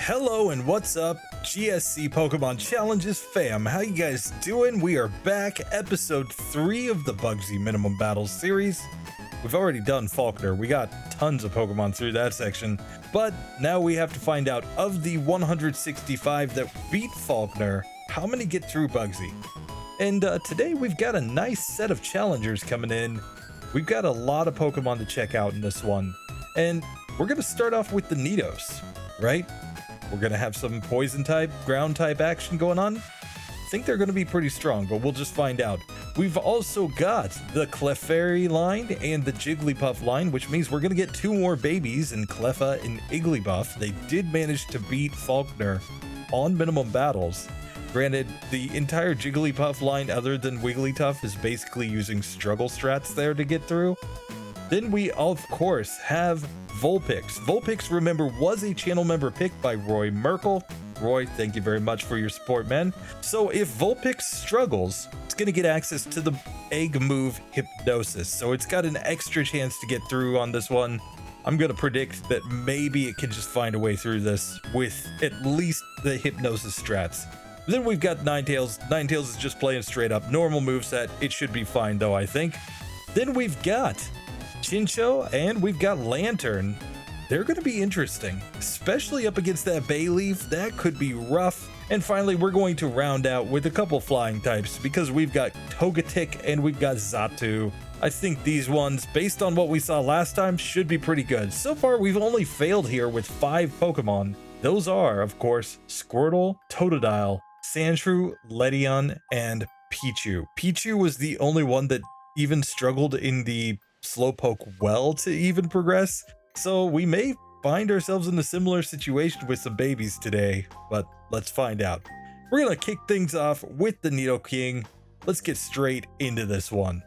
Hello and what's up, GSC Pokemon Challenges fam? How you guys doing? We are back, episode 3 of the Bugsy Minimum Battles series. We've already done Falkner, we got tons of Pokemon through that section, but now we have to find out, of the 165 that beat Falkner, how many get through Bugsy? And today we've got a nice set of challengers coming in. We've got a lot of Pokemon to check out in this one, and we're going to start off with the Nidos, right? We're going to have some poison type, ground type action going on. I think they're going to be pretty strong, but we'll just find out. We've also got the Clefairy line and the Jigglypuff line, which means we're going to get 2 more babies in Cleffa and Igglybuff. They did manage to beat Falkner on minimum battles. Granted, the entire Jigglypuff line, other than Wigglytuff, is basically using struggle strats there to get through. Then we, of course, have Vulpix. Vulpix, remember, was a channel member picked by Merkel. Roy, thank you very much for your support, man. So if Vulpix struggles, it's going to get access to the egg move Hypnosis. So it's got an extra chance to get through on this one. I'm going to predict that maybe it can just find a way through this with at least the Hypnosis strats. Then we've got Ninetales. Ninetales is just playing straight up normal moveset. It should be fine though, I think. Then we've got Chinchou and we've got Lanturn. They're going to be interesting, especially up against that Bayleaf. That could be rough. And finally, we're going to round out with a couple flying types because we've got Togetic and we've got Xatu. I think these ones, based on what we saw last time, should be pretty good. So far, we've only failed here with 5 Pokemon. Those are, of course, Squirtle, Totodile, Sandshrew, Ledion, and Pichu. Pichu was the only one that even struggled in the Slowpoke well to even progress. So we may find ourselves in a similar situation with some babies today, but let's find out. We're gonna kick things off with the Nidoking. Let's get straight into this one.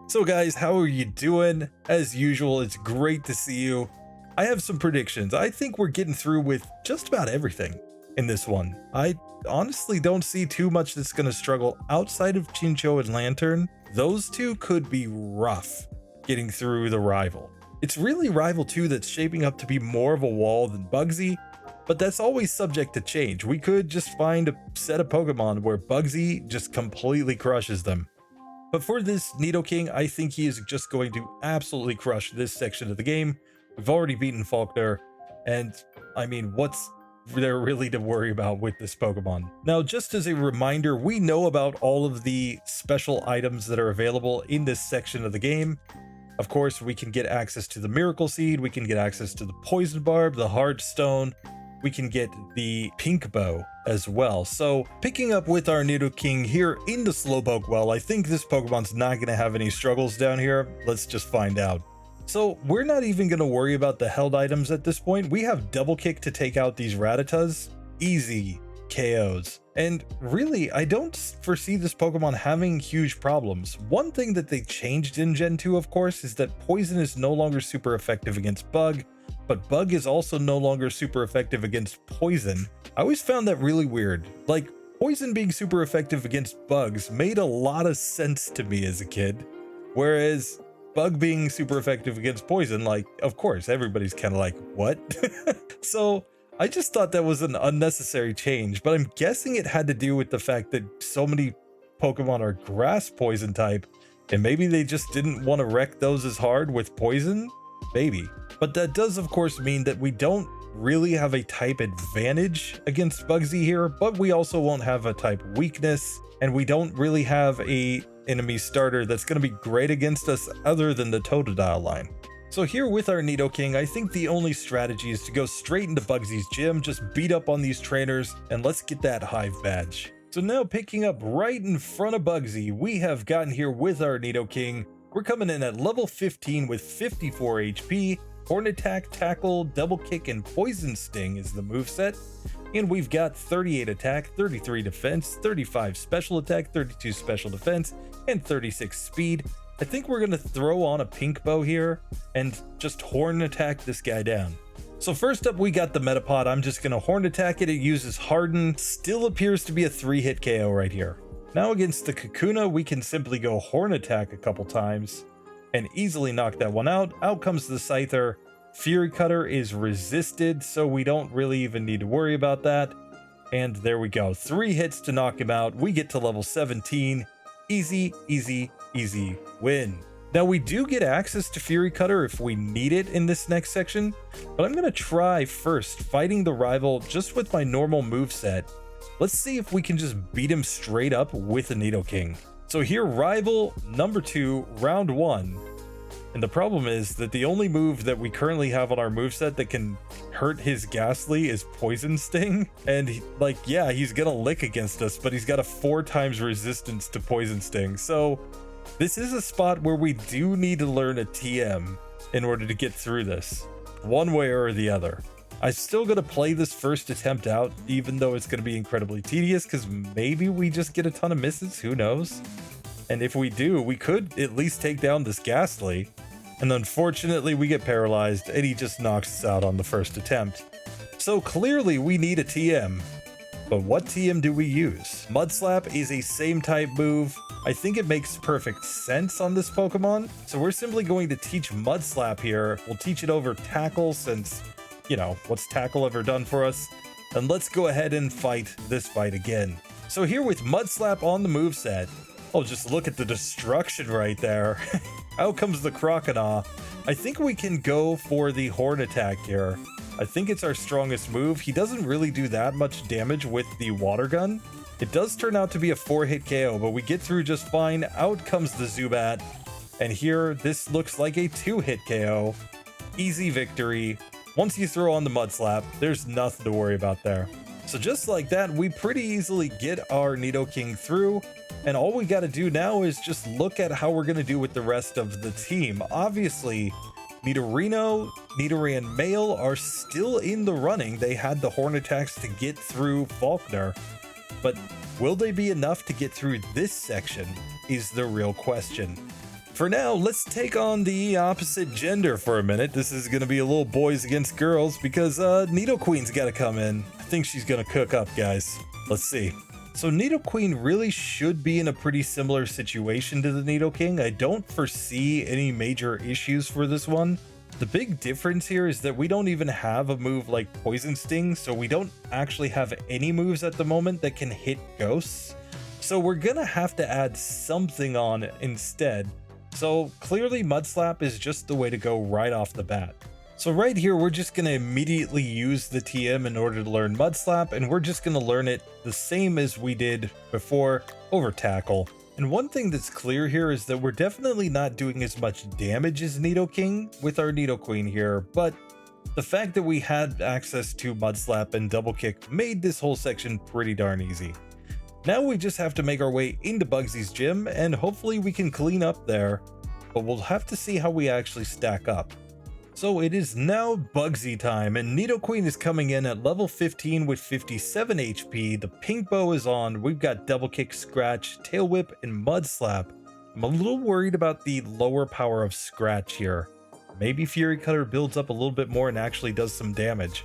So guys, how are you doing? As usual, it's great to see you. I have some predictions. I think we're getting through with just about everything in this one. I honestly don't see too much that's gonna struggle outside of Chinchou and Lanturn. Those two could be rough getting through the rival. It's really Rival 2 that's shaping up to be more of a wall than Bugsy, but that's always subject to change. We could just find a set of Pokemon where Bugsy just completely crushes them. But for this Nidoking, I think he is just going to absolutely crush this section of the game. We've already beaten Falkner, and I mean, what's there really to worry about with this Pokemon? Now, just as a reminder, we know about all of the special items that are available in this section of the game. Of course, we can get access to the Miracle Seed, we can get access to the Poison Barb, the Hard Stone, we can get the Pink Bow as well. So, picking up with our Nidoking here in the Slowpoke well, I think this Pokemon's not going to have any struggles down here. Let's just find out. So, we're not even going to worry about the held items at this point. We have Double Kick to take out these Rattatas. Easy KOs. And really, I don't foresee this Pokemon having huge problems. One thing that they changed in Gen 2, of course, is that Poison is no longer super effective against Bug, but Bug is also no longer super effective against Poison. I always found that really weird. Like, Poison being super effective against Bugs made a lot of sense to me as a kid, whereas Bug being super effective against Poison, like, of course, everybody's kind of like, what? So I just thought that was an unnecessary change, but I'm guessing it had to do with the fact that so many Pokemon are grass poison type, and maybe they just didn't want to wreck those as hard with poison? Maybe. But that does, of course, mean that we don't really have a type advantage against Bugsy here, but we also won't have a type weakness, and we don't really have a enemy starter that's going to be great against us other than the Totodile line. So here with our Nidoking, I think the only strategy is to go straight into Bugsy's gym, just beat up on these trainers, and let's get that Hive badge. So now picking up right in front of Bugsy, we have gotten here with our Nidoking. We're coming in at level 15 with 54 HP, Horn Attack, Tackle, Double Kick, and Poison Sting is the moveset. And we've got 38 attack, 33 defense, 35 special attack, 32 special defense, and 36 speed. I think we're going to throw on a Pink Bow here and just Horn Attack this guy down. So first up, we got the Metapod. I'm just going to Horn Attack it. It uses Harden. Still appears to be a 3-hit KO right here. Now against the Kakuna, we can simply go Horn Attack a couple times and easily knock that one out. Out comes the Scyther. Fury Cutter is resisted, so we don't really even need to worry about that. And there we go. 3 hits to knock him out. We get to level 17. Easy, easy, easy win. Now we do get access to Fury Cutter if we need it in this next section, but I'm going to try first fighting the rival just with my normal moveset. Let's see if we can just beat him straight up with a Nidoking. So here, rival number 2, round 1. And the problem is that the only move that we currently have on our moveset that can hurt his Ghastly is Poison Sting. And yeah, he's gonna lick against us, but he's got a 4 times resistance to Poison Sting. So this is a spot where we do need to learn a TM in order to get through this, one way or the other. I'm still gonna play this first attempt out, even though it's gonna be incredibly tedious, because maybe we just get a ton of misses, who knows? And if we do, we could at least take down this Ghastly. And unfortunately, we get paralyzed, and he just knocks us out on the first attempt. So clearly, we need a TM. But what TM do we use? Mud Slap is a same type move. I think it makes perfect sense on this Pokemon. So we're simply going to teach Mud Slap here. We'll teach it over Tackle since, you know, what's Tackle ever done for us? And let's go ahead and fight this fight again. So here with Mud Slap on the moveset, oh, just look at the destruction right there. Out comes the Croconaw. I think we can go for the Horn Attack here. I think it's our strongest move. He doesn't really do that much damage with the Water Gun. It does turn out to be a 4-hit KO, but we get through just fine. Out comes the Zubat. And here, this looks like a 2-hit KO. Easy victory. Once you throw on the Mud Slap, there's nothing to worry about there. So just like that, we pretty easily get our Nidoking through. And all we got to do now is just look at how we're going to do with the rest of the team. Obviously, Nidorino, Nidoran Male are still in the running. They had the Horn Attacks to get through Falkner. But will they be enough to get through this section is the real question. For now, let's take on the opposite gender for a minute. This is going to be a little boys against girls because Nidoqueen's got to come in. I think she's going to cook up, guys. Let's see. So Nidoqueen really should be in a pretty similar situation to the Nidoking. I don't foresee any major issues for this one. The big difference here is that we don't even have a move like Poison Sting, so we don't actually have any moves at the moment that can hit ghosts. So we're gonna have to add something on instead. So clearly Mud Slap is just the way to go right off the bat. So right here, we're just going to immediately use the TM in order to learn Mud Slap, and we're just going to learn it the same as we did before over Tackle. And one thing that's clear here is that we're definitely not doing as much damage as Nidoking with our Nidoqueen here, but the fact that we had access to Mud Slap and Double Kick made this whole section pretty darn easy. Now we just have to make our way into Bugsy's gym, and hopefully we can clean up there, but we'll have to see how we actually stack up. So it is now Bugsy time, and Nidoqueen is coming in at level 15 with 57 HP. The pink bow is on. We've got Double Kick, Scratch, Tail Whip, and Mud Slap. I'm a little worried about the lower power of Scratch here. Maybe Fury Cutter builds up a little bit more and actually does some damage.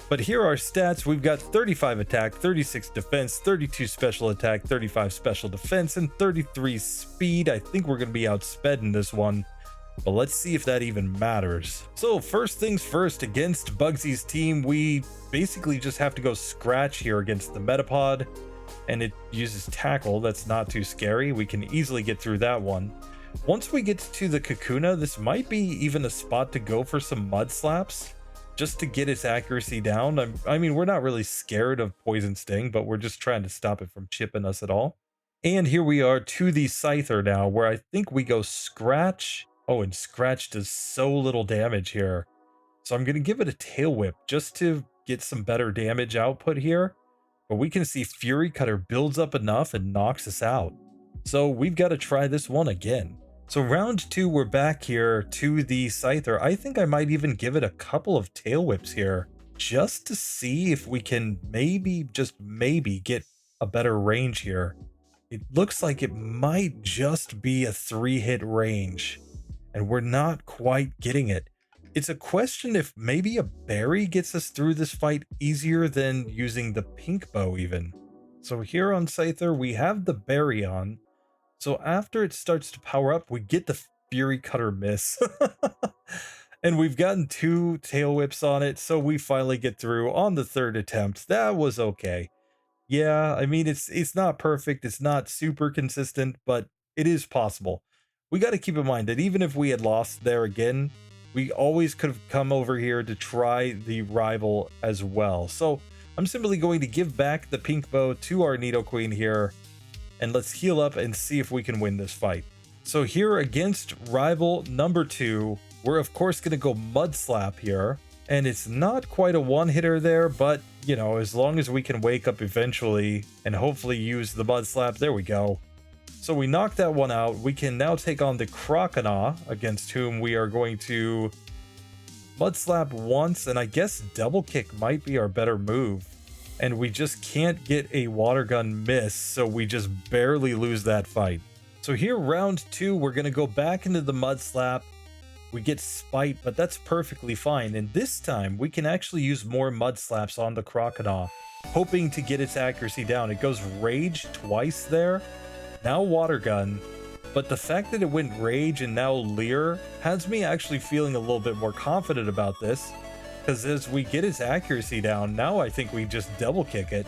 But here are our stats. We've got 35 attack, 36 defense, 32 special attack, 35 special defense, and 33 speed. I think we're going to be outsped in this one. But let's see if that even matters. So first things first, against Bugsy's team, we basically just have to go Scratch here against the Metapod. And it uses Tackle. That's not too scary. We can easily get through that one. Once we get to the Kakuna, this might be even a spot to go for some Mud Slaps, just to get its accuracy down. I mean, we're not really scared of Poison Sting, but we're just trying to stop it from chipping us at all. And here we are to the Scyther now, where I think we go Scratch. Oh, and Scratch does so little damage here. So I'm going to give it a Tail Whip just to get some better damage output here. But we can see Fury Cutter builds up enough and knocks us out. So we've got to try this one again. So round 2, we're back here to the Scyther. I think I might even give it a couple of Tail Whips here, just to see if we can maybe, just maybe, get a better range here. It looks like it might just be a 3-hit range, and we're not quite getting it. It's a question if maybe a berry gets us through this fight easier than using the pink bow even. So here on Scyther, we have the berry on. So after it starts to power up, we get the Fury Cutter miss. And we've gotten 2 tail whips on it, so we finally get through on the 3rd attempt. That was okay. Yeah, I mean, it's not perfect, it's not super consistent, but it is possible. We gotta keep in mind that even if we had lost there again, we always could have come over here to try the rival as well. So I'm simply going to give back the pink bow to our Nidoqueen here, and let's heal up and see if we can win this fight. So here against rival number 2, we're of course gonna go Mud Slap here. And it's not quite a one-hitter there, but, you know, as long as we can wake up eventually and hopefully use the Mud Slap, there we go. So we knock that one out. We can now take on the Croconaw, against whom we are going to Mud Slap once, and I guess Double Kick might be our better move. And we just can't get a Water Gun miss, so we just barely lose that fight. So here, round 2, we're going to go back into the Mud Slap. We get Spite, but that's perfectly fine, and this time we can actually use more Mud Slaps on the Croconaw, hoping to get its accuracy down. It goes Rage twice there, now Water Gun, but the fact that it went Rage and now Leer has me actually feeling a little bit more confident about this, because as we get its accuracy down, now I think we just double kick it.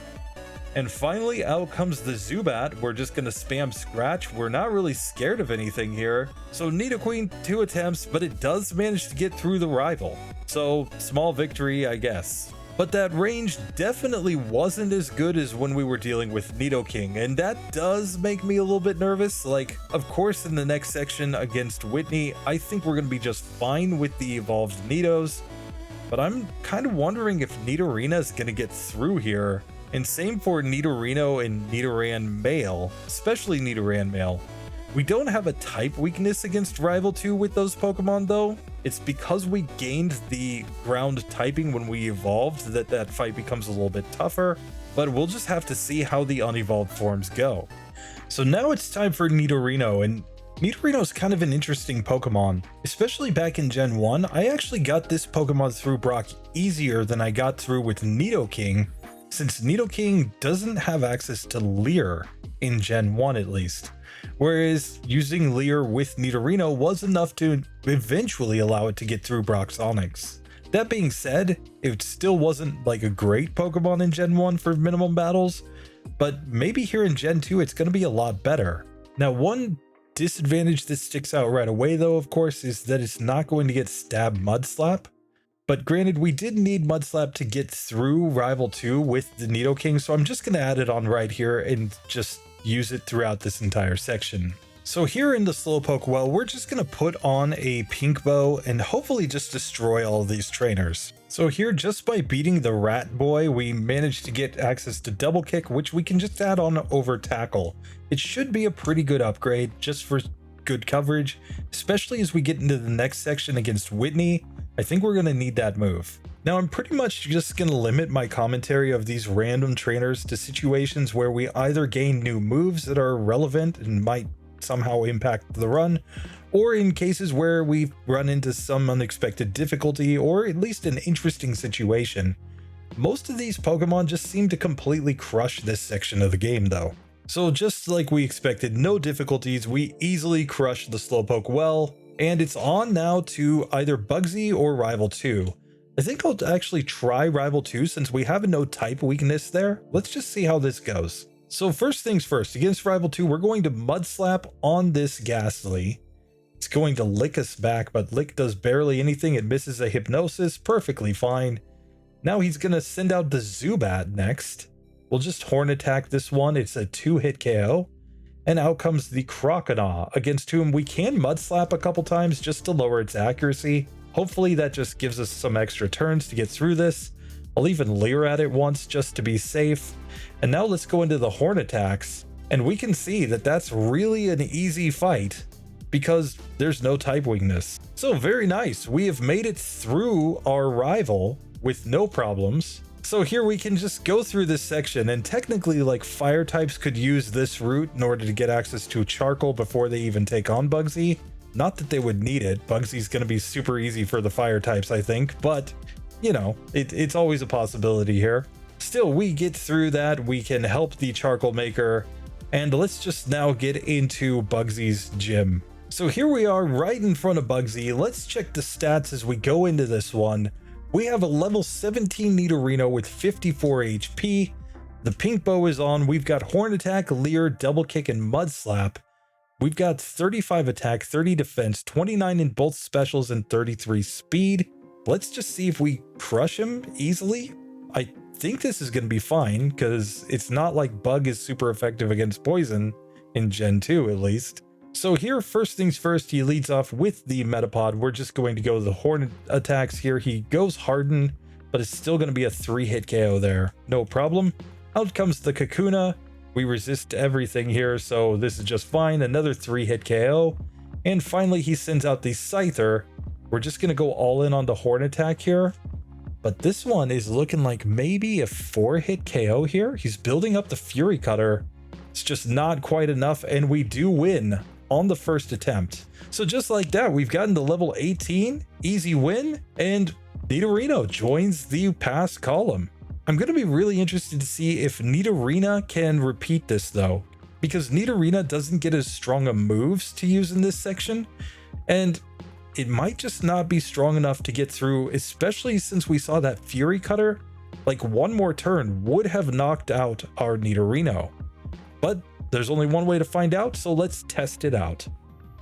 And finally, out comes the Zubat. We're just going to spam Scratch. We're not really scared of anything here. So Nidoqueen, 2 attempts, but it does manage to get through the rival. So small victory, I guess. But that range definitely wasn't as good as when we were dealing with Nidoking, and that does make me a little bit nervous. Like, of course, in the next section against Whitney, I think we're going to be just fine with the evolved Nidos. But I'm kind of wondering if Nidorina is going to get through here. And same for Nidorino and Nidoran Male, especially Nidoran Male. We don't have a type weakness against Rival 2 with those Pokemon though. It's because we gained the ground typing when we evolved that fight becomes a little bit tougher, but we'll just have to see how the unevolved forms go. So now it's time for Nidorino, and Nidorino is kind of an interesting Pokemon, especially back in Gen 1. I actually got this Pokemon through Brock easier than I got through with Nidoking, since Nidoking doesn't have access to Leer in Gen 1 at least, whereas using Leer with Nidorino was enough to eventually allow it to get through Brock's Onix. That being said, it still wasn't like a great Pokemon in Gen 1 for minimum battles, but maybe here in Gen 2 it's going to be a lot better. Now, one disadvantage that sticks out right away though, of course, is that it's not going to get Stab Mud Slap. But granted, we did need Mud Slap to get through Rival 2 with the Nidoking, so I'm just going to add it on right here and just use it throughout this entire section. So here in the Slowpoke well, we're just going to put on a Pink Bow and hopefully just destroy all of these trainers. So here, just by beating the Rat Boy, we managed to get access to Double Kick, which we can just add on over Tackle. It should be a pretty good upgrade just for good coverage, especially as we get into the next section against Whitney. I think we're going to need that move. Now, I'm pretty much just going to limit my commentary of these random trainers to situations where we either gain new moves that are relevant and might somehow impact the run, or in cases where we run into some unexpected difficulty or at least an interesting situation. Most of these Pokemon just seem to completely crush this section of the game though. So just like we expected, no difficulties, we easily crushed the Slowpoke well. And it's on now to either Bugsy or Rival 2. I think I'll actually try Rival 2 since we have a no type weakness there. Let's just see how this goes. So first things first, against Rival 2, we're going to Mud Slap on this Ghastly. It's going to Lick us back, but Lick does barely anything. It misses a Hypnosis, perfectly fine. Now he's going to send out the Zubat next. We'll just Horn Attack this one. It's a 2-hit KO. And out comes the Croconaw, against whom we can Mud Slap a couple times just to lower its accuracy. Hopefully that just gives us some extra turns to get through this. I'll even Leer at it once just to be safe. And now let's go into the Horn Attacks, and we can see that that's really an easy fight because there's no type weakness. So very nice, we have made it through our rival with no problems. So here we can just go through this section, and technically like fire types could use this route in order to get access to Charcoal before they even take on Bugsy. Not that they would need it, Bugsy's going to be super easy for the fire types I think, but you know, it's always a possibility here. Still, we get through that, we can help the Charcoal Maker, and let's just now get into Bugsy's gym. So here we are right in front of Bugsy. Let's check the stats as we go into this one. We have a level 17 Nidorino with 54 HP. The pink bow is on. We've got Horn Attack, Leer, Double Kick, and Mud Slap. We've got 35 attack, 30 defense, 29 in both specials, and 33 speed. Let's just see if we crush him easily. I think this is going to be fine because it's not like Bug is super effective against poison in Gen 2 at least. So here, first things first, he leads off with the Metapod. We're just going to go the Horn attacks here. He goes Harden, but it's still going to be a 3-hit KO there. No problem. Out comes the Kakuna. We resist everything here, so this is just fine. Another 3-hit KO. And finally, he sends out the Scyther. We're just going to go all in on the Horn attack here. But this one is looking like maybe a 4-hit KO here. He's building up the Fury Cutter. It's just not quite enough, and we do win on the first attempt. So just like that, we've gotten to level 18, easy win, and Nidorino joins the pass column. I'm going to be really interested to see if Nidorina can repeat this though, because Nidorina doesn't get as strong of moves to use in this section, and it might just not be strong enough to get through, especially since we saw that Fury Cutter. Like one more turn would have knocked out our Nidorino. But there's only one way to find out, so let's test it out.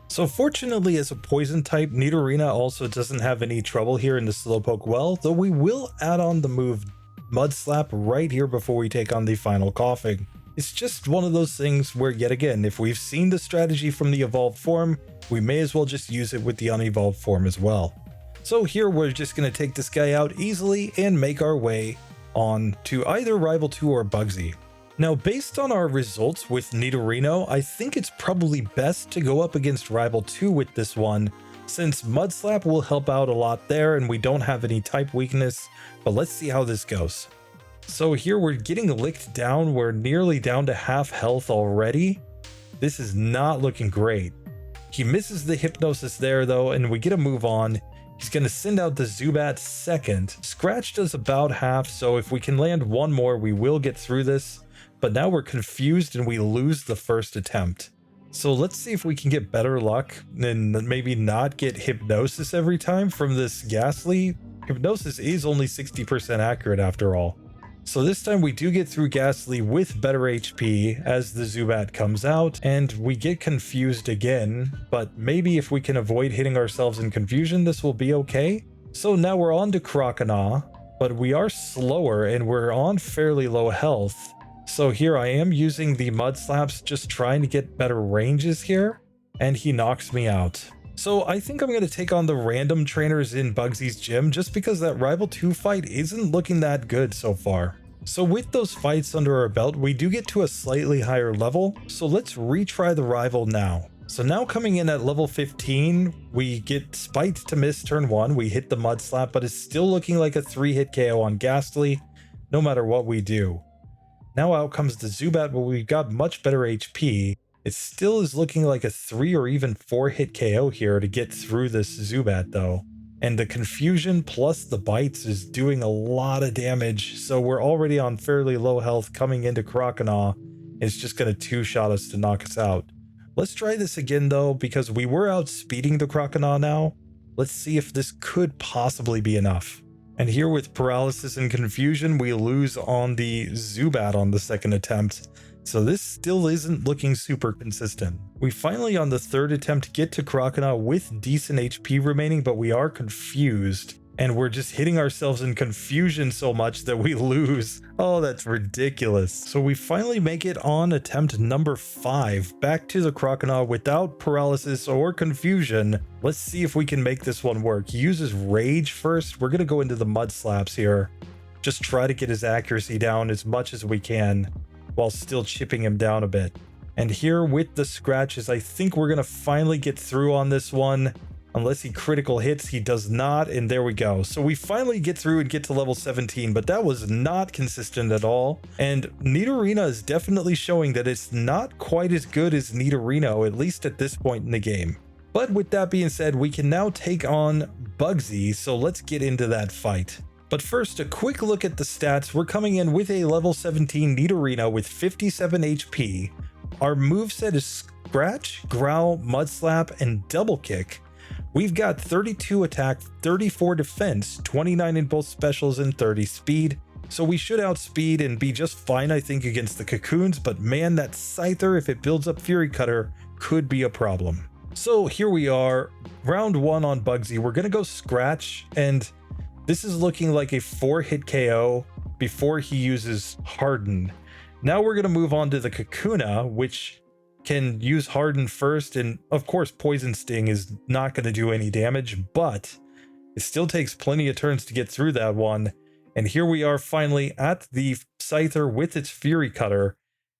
So fortunately, as a poison type, Nidorina also doesn't have any trouble here in the Slowpoke well, though we will add on the move Mud Slap right here before we take on the final Coughing. It's just one of those things where, yet again, if we've seen the strategy from the evolved form, we may as well just use it with the unevolved form as well. So here we're just going to take this guy out easily and make our way on to either Rival 2 or Bugsy. Now, based on our results with Nidorino, I think it's probably best to go up against Rival 2 with this one, since Mud Slap will help out a lot there and we don't have any type weakness, but let's see how this goes. So here we're getting licked down, we're nearly down to half health already. This is not looking great. He misses the Hypnosis there though, and we get a move on. He's going to send out the Zubat second. Scratch does about half, so if we can land one more, we will get through this. But now we're confused and we lose the first attempt. So let's see if we can get better luck and maybe not get Hypnosis every time from this Ghastly. Hypnosis is only 60% accurate after all. So this time we do get through Ghastly with better HP as the Zubat comes out, and we get confused again, but maybe if we can avoid hitting ourselves in confusion, this will be okay. So now we're on to Croconaw, but we are slower and we're on fairly low health. So here I am using the Mud Slaps, just trying to get better ranges here, and he knocks me out. So I think I'm going to take on the random trainers in Bugsy's gym just because that Rival 2 fight isn't looking that good so far. So with those fights under our belt, we do get to a slightly higher level, so let's retry the Rival now. So now coming in at level 15, we get Spite to miss turn 1, we hit the Mud Slap, but it's still looking like a 3-hit KO on Ghastly, no matter what we do. Now out comes the Zubat, but we've got much better HP. It still is looking like a 3 or even 4-hit KO here to get through this Zubat though. And the confusion plus the bites is doing a lot of damage, so we're already on fairly low health coming into Croconaw. It's just going to 2-shot us to knock us out. Let's try this again though, because we were outspeeding the Croconaw now. Let's see if this could possibly be enough. And here with Paralysis and Confusion, we lose on the Zubat on the second attempt. So this still isn't looking super consistent. We finally on the third attempt get to Croconaw with decent HP remaining, but we are confused. And we're just hitting ourselves in confusion so much that we lose. Oh, that's ridiculous. So we finally make it on attempt number 5, back to the Croconaw without Paralysis or Confusion. Let's see if we can make this one work. He uses Rage first. We're gonna go into the Mud Slaps here. Just try to get his accuracy down as much as we can, while still chipping him down a bit. And here with the Scratches, I think we're gonna finally get through on this one. Unless he critical hits, he does not, and there we go. So we finally get through and get to level 17, but that was not consistent at all. And Nidorina is definitely showing that it's not quite as good as Nidorino, at least at this point in the game. But with that being said, we can now take on Bugsy, so let's get into that fight. But first, a quick look at the stats. We're coming in with a level 17 Nidorino with 57 HP. Our moveset is Scratch, Growl, Mud Slap, and Double Kick, we've got 32 attack, 34 defense, 29 in both specials, and 30 speed. So we should outspeed and be just fine, I think, against the Cocoons, but man, that Scyther, if it builds up Fury Cutter, could be a problem. So here we are, round 1 on Bugsy. We're gonna go Scratch, and this is looking like a 4-hit KO before he uses Harden. Now we're gonna move on to the Kakuna, which can use Harden first, and of course Poison Sting is not going to do any damage, but it still takes plenty of turns to get through that one. And here we are finally at the Scyther with its Fury Cutter,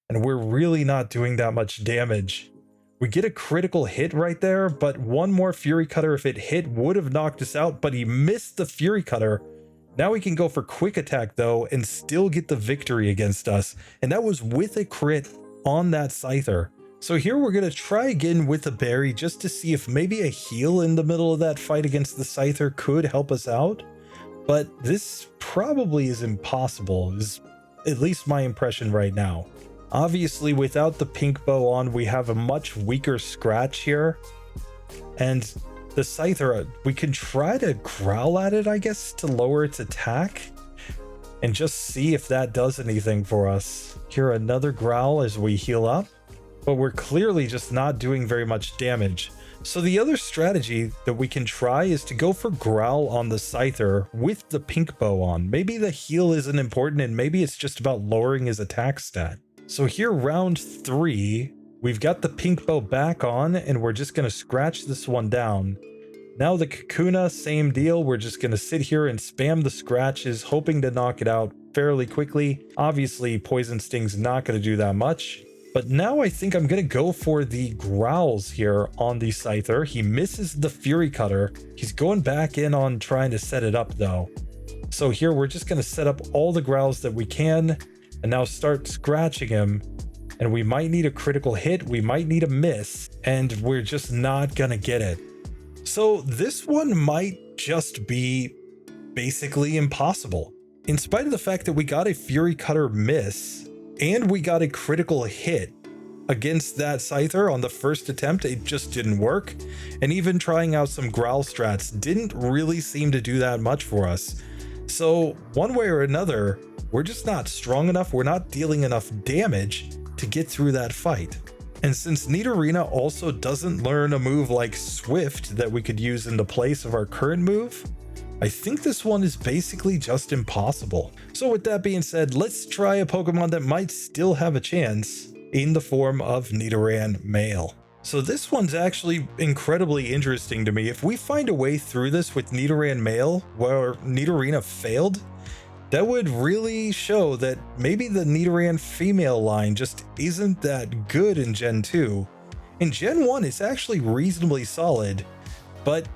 and we're really not doing that much damage. We get a critical hit right there, but one more Fury Cutter if it hit would have knocked us out, but he missed the Fury Cutter. Now we can go for Quick Attack though and still get the victory against us, and that was with a crit on that Scyther. So here we're going to try again with a berry just to see if maybe a heal in the middle of that fight against the Scyther could help us out. But this probably is impossible, is at least my impression right now. Obviously, without the pink bow on, we have a much weaker Scratch here. And the Scyther, we can try to growl at it, I guess, to lower its attack. And just see if that does anything for us. Here, another growl as we heal up. But we're clearly just not doing very much damage. So the other strategy that we can try is to go for Growl on the Scyther with the pink bow on. Maybe the heal isn't important and maybe it's just about lowering his attack stat. So here, round 3, we've got the pink bow back on and we're just going to scratch this one down. Now the Kakuna, same deal. We're just going to sit here and spam the scratches, hoping to knock it out fairly quickly. Obviously, Poison Sting's not going to do that much. But now I think I'm going to go for the growls here on the Scyther. He misses the Fury Cutter. He's going back in on trying to set it up though. So here we're just going to set up all the growls that we can and now start scratching him. And we might need a critical hit. We might need a miss and we're just not going to get it. So this one might just be basically impossible. In spite of the fact that we got a Fury Cutter miss, and we got a critical hit against that Scyther on the first attempt, it just didn't work. And even trying out some growl strats didn't really seem to do that much for us. So one way or another, we're just not strong enough. We're not dealing enough damage to get through that fight. And since Nidorina also doesn't learn a move like Swift that we could use in the place of our current move, I think this one is basically just impossible. So with that being said, let's try a Pokemon that might still have a chance in the form of Nidoran Male. So this one's actually incredibly interesting to me. If we find a way through this with Nidoran Male where Nidorina failed, that would really show that maybe the Nidoran female line just isn't that good in Gen 2. In Gen 1, it's actually reasonably solid, but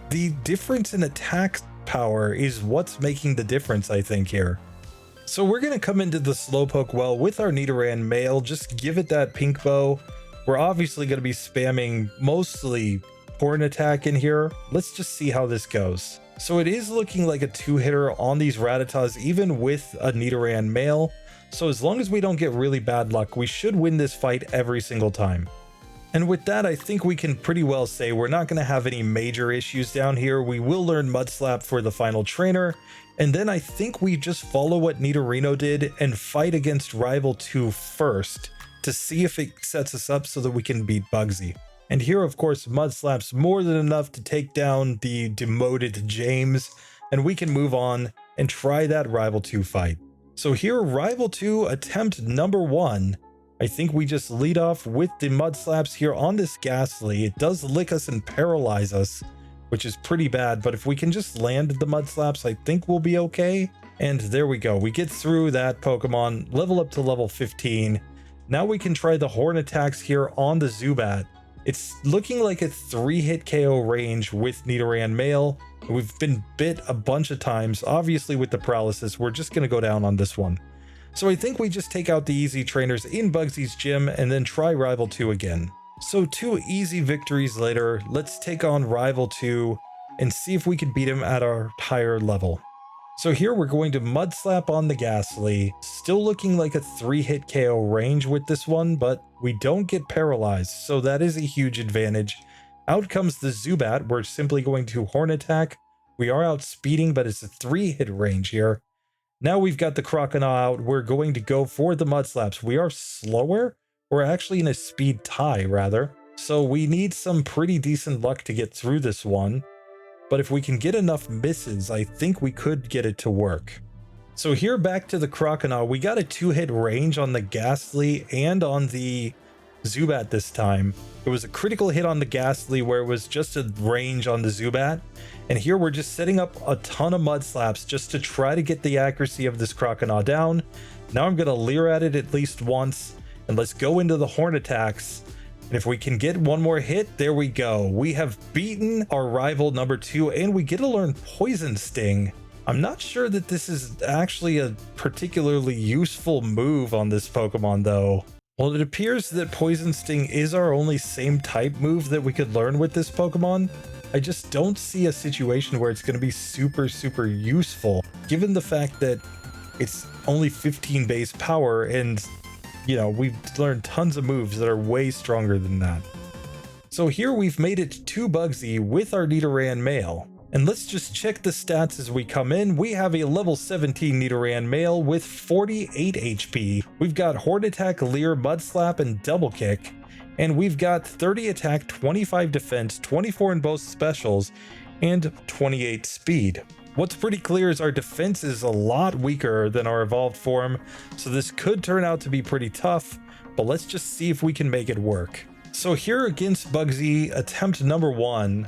the difference in attack power is what's making the difference, I think, here. So we're going to come into the Slowpoke well with our Nidoran Male, just give it that pink bow. We're obviously going to be spamming mostly Horn Attack in here. Let's just see how this goes. So it is looking like a 2-hitter on these Rattatas, even with a Nidoran Male. So as long as we don't get really bad luck, we should win this fight every single time. And with that, I think we can pretty well say we're not going to have any major issues down here. We will learn Mud Slap for the final trainer. And then I think we just follow what Nidorino did and fight against Rival 2 first to see if it sets us up so that we can beat Bugsy. And here, of course, Mud Slap's more than enough to take down the demoted James. And we can move on and try that Rival 2 fight. So here, Rival 2 attempt number 1. I think we just lead off with the Mud Slaps here on this Ghastly. It does lick us and paralyze us, which is pretty bad, but if we can just land the Mud Slaps, I think we'll be okay. And there we go. We get through that Pokemon, level up to level 15. Now we can try the Horn Attacks here on the Zubat. It's looking like a 3-hit KO range with Nidoran Male. We've been bit a bunch of times. Obviously with the paralysis, we're just going to go down on this one. So I think we just take out the easy trainers in Bugsy's gym and then try Rival 2 again. So 2 easy victories later, let's take on Rival 2 and see if we can beat him at our higher level. So here we're going to Mud Slap on the Ghastly. Still looking like a 3-hit KO range with this one, but we don't get paralyzed, so that is a huge advantage. Out comes the Zubat. We're simply going to Horn Attack. We are outspeeding, but it's a 3-hit range here. Now we've got the Crocodile out. We're going to go for the Mud Slaps. We are slower. We're actually in a speed tie, rather. So we need some pretty decent luck to get through this one. But if we can get enough misses, I think we could get it to work. So here back to the Crocodile, we got a 2-hit range on the Ghastly and on the Zubat this time. It was a critical hit on the Ghastly where it was just a range on the Zubat. And here we're just setting up a ton of Mud Slaps just to try to get the accuracy of this Crocodile down. Now I'm going to leer at it at least once. And let's go into the Horn Attacks. And if we can get one more hit, there we go. We have beaten our rival number 2, and we get to learn Poison Sting. I'm not sure that this is actually a particularly useful move on this Pokemon, though. Well, it appears that Poison Sting is our only same type move that we could learn with this Pokemon. I just don't see a situation where it's going to be super useful, given the fact that it's only 15 base power and we've learned tons of moves that are way stronger than that. So here we've made it to Bugsy with our Nidoran male. And let's just check the stats as we come in. We have a level 17 Nidoran male with 48 HP. We've got Horn Attack, Leer, Mud Slap, and Double Kick. And we've got 30 attack, 25 defense, 24 in both specials, and 28 speed. What's pretty clear is our defense is a lot weaker than our evolved form, so this could turn out to be pretty tough, but let's just see if we can make it work. So here against Bugsy, attempt number 1,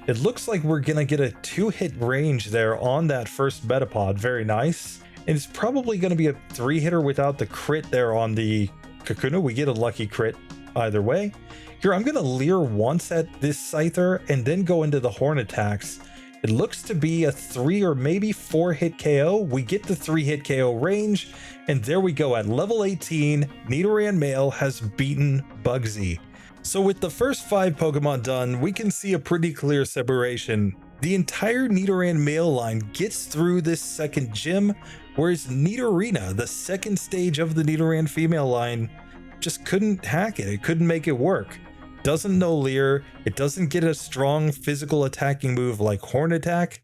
it looks like we're gonna get a 2-hit range there on that first Metapod, very nice. And it's probably gonna be a 3-hitter without the crit there on the Kakuna. We get a lucky crit either way. Here, I'm gonna leer once at this Scyther and then go into the Horn Attacks. It looks to be a 3 or maybe 4-hit KO. We get the 3-hit KO range, and there we go. At level 18, Nidoran male has beaten Bugsy. So with the first 5 Pokemon done, we can see a pretty clear separation. The entire Nidoran male line gets through this second gym, whereas Nidorina, the second stage of the Nidoran female line, just couldn't hack it. It couldn't make it work. Doesn't know Leer, it doesn't get a strong physical attacking move like Horn Attack,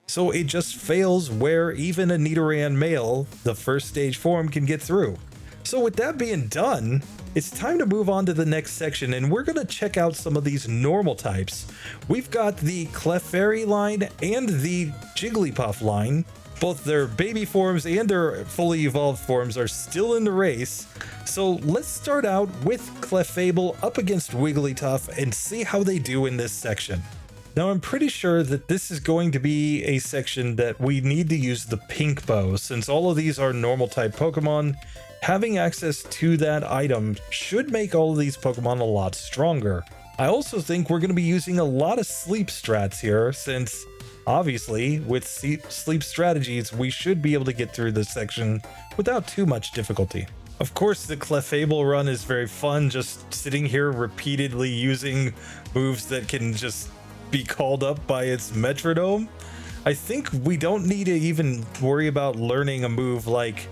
so it just fails where even a Nidoran male, the first stage form, can get through. So with that being done, it's time to move on to the next section, and we're going to check out some of these normal types. We've got the Clefairy line and the Jigglypuff line. Both their baby forms and their fully evolved forms are still in the race. So let's start out with Clefable up against Wigglytuff and see how they do in this section. Now I'm pretty sure that this is going to be a section that we need to use the pink bow. Since all of these are normal type Pokemon, having access to that item should make all of these Pokemon a lot stronger. I also think we're going to be using a lot of sleep strats here, since obviously, with sleep strategies, we should be able to get through this section without too much difficulty. Of course, the Clefable run is very fun, just sitting here repeatedly using moves that can just be called up by its metronome. I think we don't need to even worry about learning a move like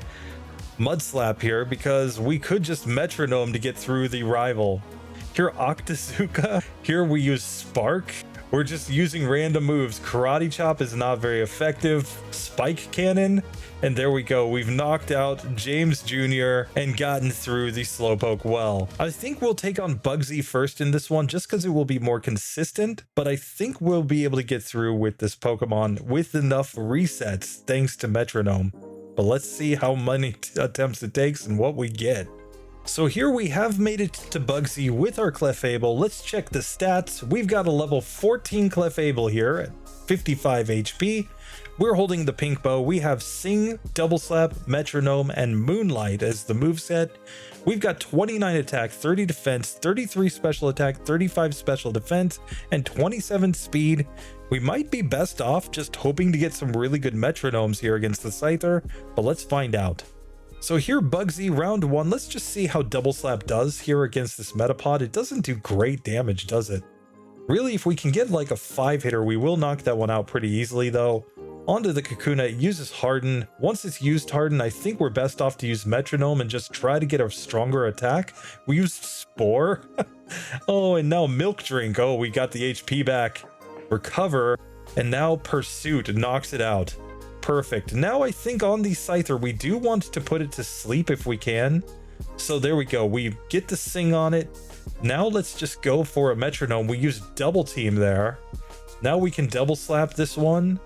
Mud Slap here, because we could just metronome to get through the rival. Here, Octazooka. Here we use Spark. We're just using random moves. Karate Chop is not very effective. Spike Cannon. And there we go. We've knocked out James Jr. and gotten through the Slowpoke well. I think we'll take on Bugsy first in this one just because it will be more consistent. But I think we'll be able to get through with this Pokemon with enough resets thanks to Metronome. But let's see how many attempts it takes and what we get. So here we have made it to Bugsy with our Clefable. Let's check the stats. We've got a level 14 Clefable here at 55 HP. We're holding the pink bow. We have Sing, Double Slap, Metronome, and Moonlight as the moveset. We've got 29 attack, 30 defense, 33 special attack, 35 special defense, and 27 speed. We might be best off just hoping to get some really good Metronomes here against the Scyther, but let's find out. So here, Bugsy, round 1, let's just see how Double Slap does here against this Metapod. It doesn't do great damage, does it? Really, if we can get like a 5-hitter, we will knock that one out pretty easily though. Onto the Kakuna, it uses Harden. Once it's used Harden, I think we're best off to use Metronome and just try to get a stronger attack. We used Spore. Oh, and now Milk Drink. Oh, we got the HP back. Recover, and now Pursuit knocks it out. Perfect. Now I think on the Scyther, we do want to put it to sleep if we can. So there we go. We get the Sing on it. Now let's just go for a Metronome. We use Double Team there. Now we can Double Slap this one.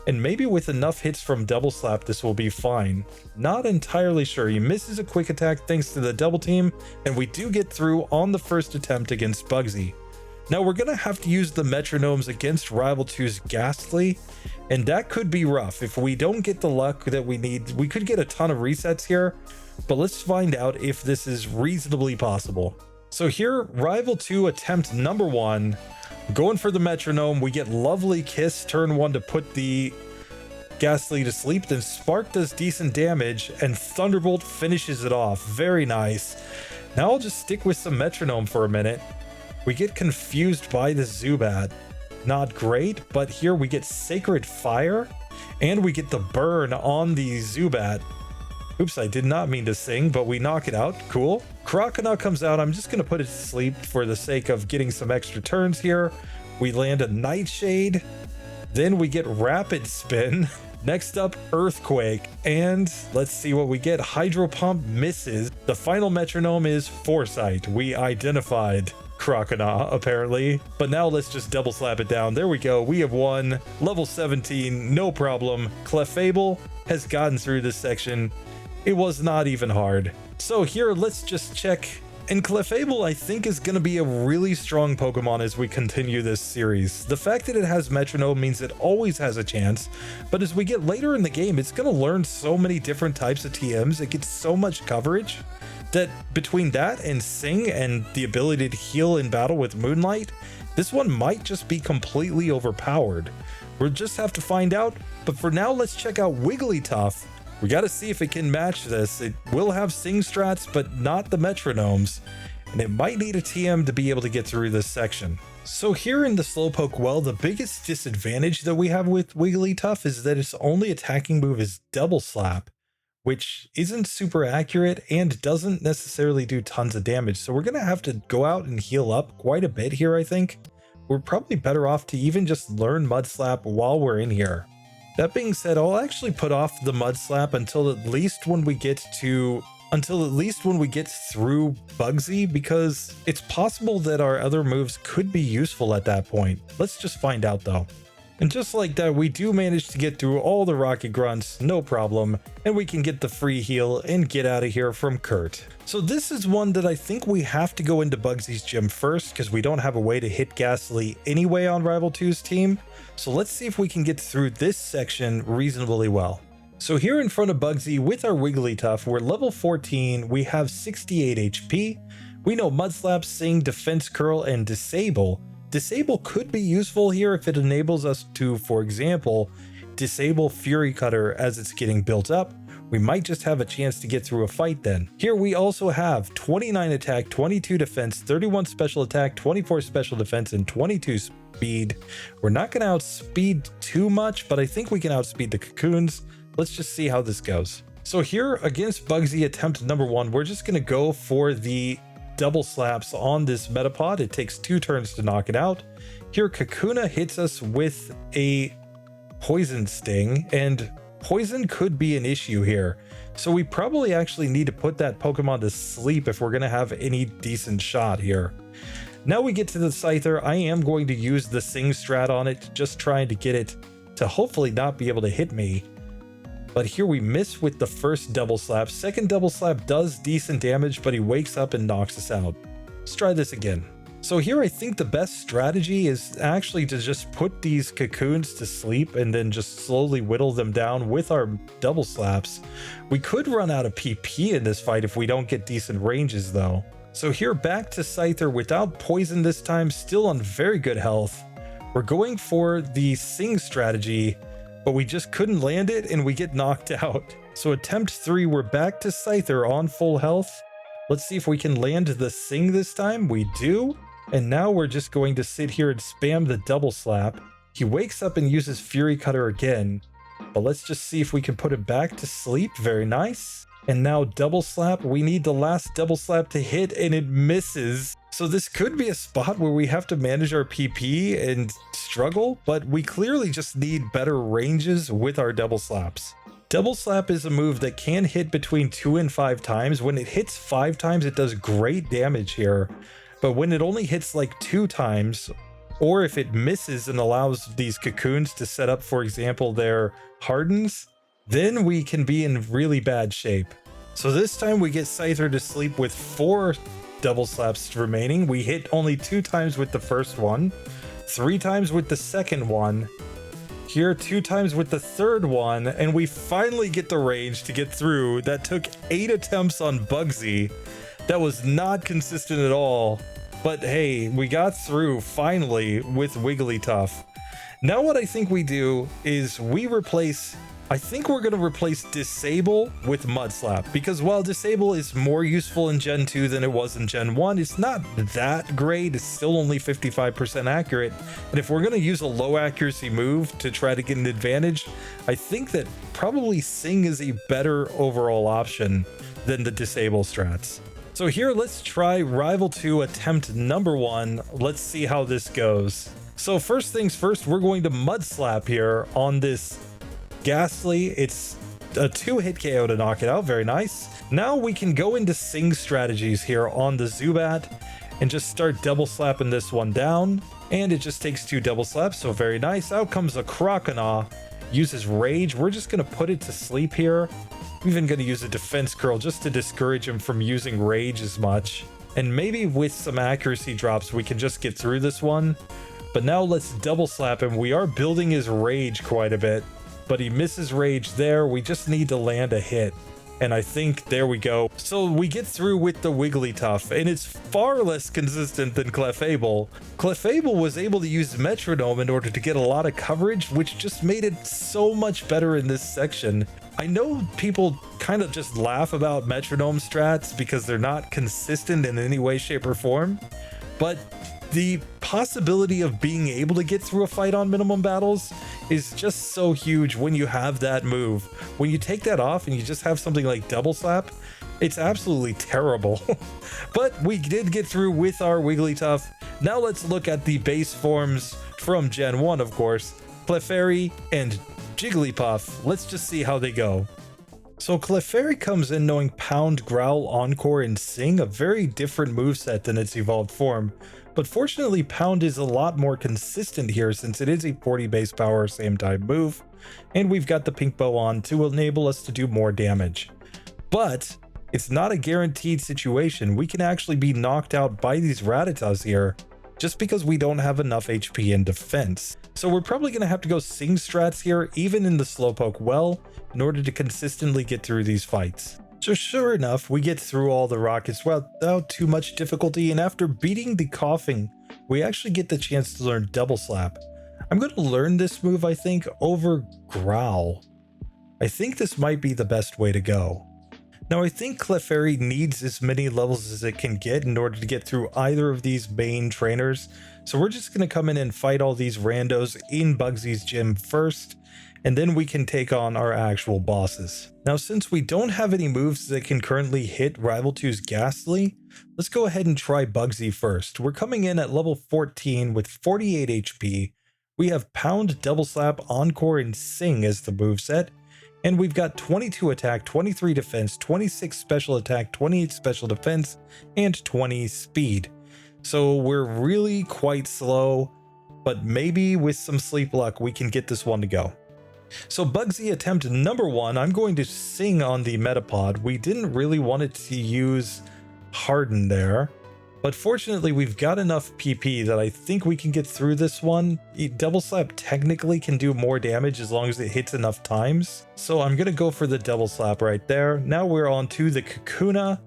And maybe with enough hits from Double Slap, this will be fine. Not entirely sure. He misses a quick attack thanks to the Double Team. And we do get through on the first attempt against Bugsy. Now we're going to have to use the Metronomes against Rival 2's Ghastly. And that could be rough. If we don't get the luck that we need, we could get a ton of resets here. But let's find out if this is reasonably possible. So here, Rival 2 attempt number 1. Going for the Metronome. We get Lovely Kiss turn 1 to put the Ghastly to sleep. Then Spark does decent damage and Thunderbolt finishes it off. Very nice. Now I'll just stick with some Metronome for a minute. We get confused by the Zubat. Not great, but here we get Sacred Fire and we get the burn on the Zubat. Oops, I did not mean to sing, but we knock it out. Cool. Croconaw comes out. I'm just going to put it to sleep for the sake of getting some extra turns here. We land a Nightshade. Then we get Rapid Spin. Next up, Earthquake. And let's see what we get. Hydro Pump misses. The final Metronome is Foresight. We identified Croconaw, apparently. But now let's just double slap it down. There we go. We have won. Level 17, no problem. Clefable has gotten through this section. It was not even hard. So here, let's just check. And Clefable, I think, is going to be a really strong Pokemon as we continue this series. The fact that it has Metronome means it always has a chance, but as we get later in the game, it's going to learn so many different types of TMs. It gets so much coverage that between that and Sing and the ability to heal in battle with Moonlight, this one might just be completely overpowered. We'll just have to find out, but for now, let's check out Wigglytuff. We got to see if it can match this. It will have Sing strats, but not the Metronomes, and it might need a TM to be able to get through this section. So here in the Slowpoke well, the biggest disadvantage that we have with Wigglytuff is that its only attacking move is Double Slap, which isn't super accurate and doesn't necessarily do tons of damage. So we're going to have to go out and heal up quite a bit here, I think. We're probably better off to even just learn Mud Slap while we're in here. That being said, I'll actually put off the Mud Slap until at least when we get through Bugsy, because it's possible that our other moves could be useful at that point. Let's just find out though. And just like that, we do manage to get through all the Rocket Grunts, no problem, and we can get the free heal and get out of here from Kurt. So this is one that I think we have to go into Bugsy's gym first, because we don't have a way to hit Ghastly anyway on Rival 2's team. So let's see if we can get through this section reasonably well. So here in front of Bugsy with our Wigglytuff, we're level 14, we have 68 HP. We know Mud Slap, Sing, Defense Curl, and Disable. Disable could be useful here if it enables us to, for example, disable Fury Cutter as it's getting built up. We might just have a chance to get through a fight then. Here we also have 29 attack, 22 defense, 31 special attack, 24 special defense, and 22 speed. We're not going to outspeed too much, but I think we can outspeed the Cocoons. Let's just see how this goes. So here against Bugsy attempt number 1, we're just going to go for the double slaps on this Metapod. It takes 2 turns to knock it out. Here Kakuna hits us with a Poison Sting, and poison could be an issue here. So we probably actually need to put that Pokemon to sleep if we're going to have any decent shot here. Now we get to the Scyther. I am going to use the Sing strat on it, just trying to get it to hopefully not be able to hit me. But here we miss with the first double slap. Second double slap does decent damage, but he wakes up and knocks us out. Let's try this again. So here I think the best strategy is actually to just put these Cocoons to sleep and then just slowly whittle them down with our double slaps. We could run out of PP in this fight if we don't get decent ranges though. So here back to Scyther without poison this time, still on very good health. We're going for the Sing strategy, but we just couldn't land it and we get knocked out. So attempt 3, we're back to Scyther on full health. Let's see if we can land the Sing this time. We do. And now we're just going to sit here and spam the double slap. He wakes up and uses Fury Cutter again. But let's just see if we can put it back to sleep. Very nice. And now double slap. We need the last double slap to hit and it misses. So this could be a spot where we have to manage our PP and struggle, but we clearly just need better ranges with our double slaps. Double slap is a move that can hit between 2 and 5 times. When it hits 5 times, it does great damage here. But when it only hits like 2 times, or if it misses and allows these cocoons to set up, for example, their hardens, then we can be in really bad shape. So this time we get Scyther to sleep with 4 double slaps remaining. We hit only 2 times with the first one, 3 times with the second one, here 2 times with the third one, and we finally get the range to get through. That took 8 attempts on Bugsy. That was not consistent at all, but hey, we got through finally with Wigglytuff. Now what I think we do is we replace, I think we're going to replace Disable with Mud Slap, because while Disable is more useful in Gen 2 than it was in Gen 1, it's not that great. It's still only 55% accurate. And if we're going to use a low accuracy move to try to get an advantage, I think that probably Sing is a better overall option than the Disable strats. So here, let's try Rival 2 attempt number 1. Let's see how this goes. So first things first, we're going to Mud Slap here on this Ghastly. It's a 2-hit KO to knock it out. Very nice. Now we can go into Sing strategies here on the Zubat and just start double slapping this one down. And it just takes 2 double slaps, so very nice. Out comes a Croconaw. Uses Rage. We're just going to put it to sleep here. I'm even going to use a Defense Curl just to discourage him from using Rage as much. And maybe with some accuracy drops, we can just get through this one. But now let's double slap him. We are building his Rage quite a bit, but he misses Rage there. We just need to land a hit. And I think there we go. So we get through with the Wigglytuff, and it's far less consistent than Clefable. Clefable was able to use Metronome in order to get a lot of coverage, which just made it so much better in this section. I know people kind of just laugh about Metronome strats because they're not consistent in any way, shape, or form, but the possibility of being able to get through a fight on minimum battles is just so huge when you have that move. When you take that off and you just have something like double slap, it's absolutely terrible. But we did get through with our Wigglytuff. Now let's look at the base forms from Gen 1, of course, Clefairy and Jigglypuff. Let's just see how they go. So Clefairy comes in knowing Pound, Growl, Encore, and Sing, a very different moveset than its evolved form. But fortunately, Pound is a lot more consistent here since it is a 40 base power same type move, and we've got the Pink Bow on to enable us to do more damage. But it's not a guaranteed situation. We can actually be knocked out by these Rattatas here just because we don't have enough HP and defense. So we're probably going to have to go Sing strats here, even in the Slowpoke well, in order to consistently get through these fights. So sure enough, we get through all the rockets without too much difficulty, and after beating the Coughing, we actually get the chance to learn Double Slap. I'm going to learn this move, I think, over Growl. I think this might be the best way to go. Now I think Clefairy needs as many levels as it can get in order to get through either of these main trainers, so we're just going to come in and fight all these randos in Bugsy's gym first, and then we can take on our actual bosses. Now since we don't have any moves that can currently hit Rival 2's Ghastly, let's go ahead and try Bugsy first. We're coming in at level 14 with 48 HP. We have Pound, Double Slap, Encore, and Sing as the moveset. And we've got 22 attack, 23 defense, 26 special attack, 28 special defense, and 20 speed. So we're really quite slow, but maybe with some sleep luck, we can get this one to go. So Bugsy attempt number 1, I'm going to Sing on the Metapod. We didn't really want it to use Harden there, but fortunately we've got enough PP that I think we can get through this one. Double Slap technically can do more damage as long as it hits enough times, so I'm going to go for the Double Slap right there. Now we're on to the Kakuna,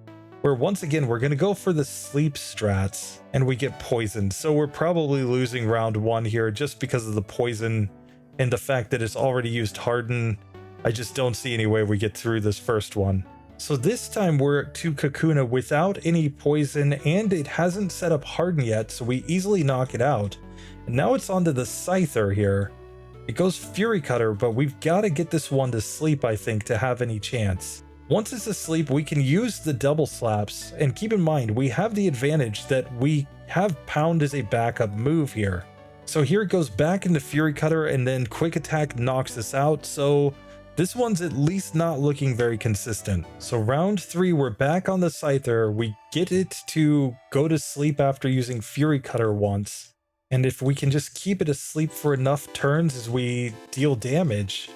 where once again we're going to go for the sleep strats, and we get poisoned. So we're probably losing round 1 here just because of the poison and the fact that it's already used Harden. I just don't see any way we get through this first one. So this time we're to Kakuna without any poison, and it hasn't set up Harden yet, so we easily knock it out. And now it's onto the Scyther here. It goes Fury Cutter, but we've got to get this one to sleep, I think, to have any chance. Once it's asleep, we can use the double slaps, and keep in mind, we have the advantage that we have Pound as a backup move here. So here it goes back into Fury Cutter, and then Quick Attack knocks us out, so this one's at least not looking very consistent. So round 3, we're back on the Scyther, we get it to go to sleep after using Fury Cutter once, and if we can just keep it asleep for enough turns as we deal damage,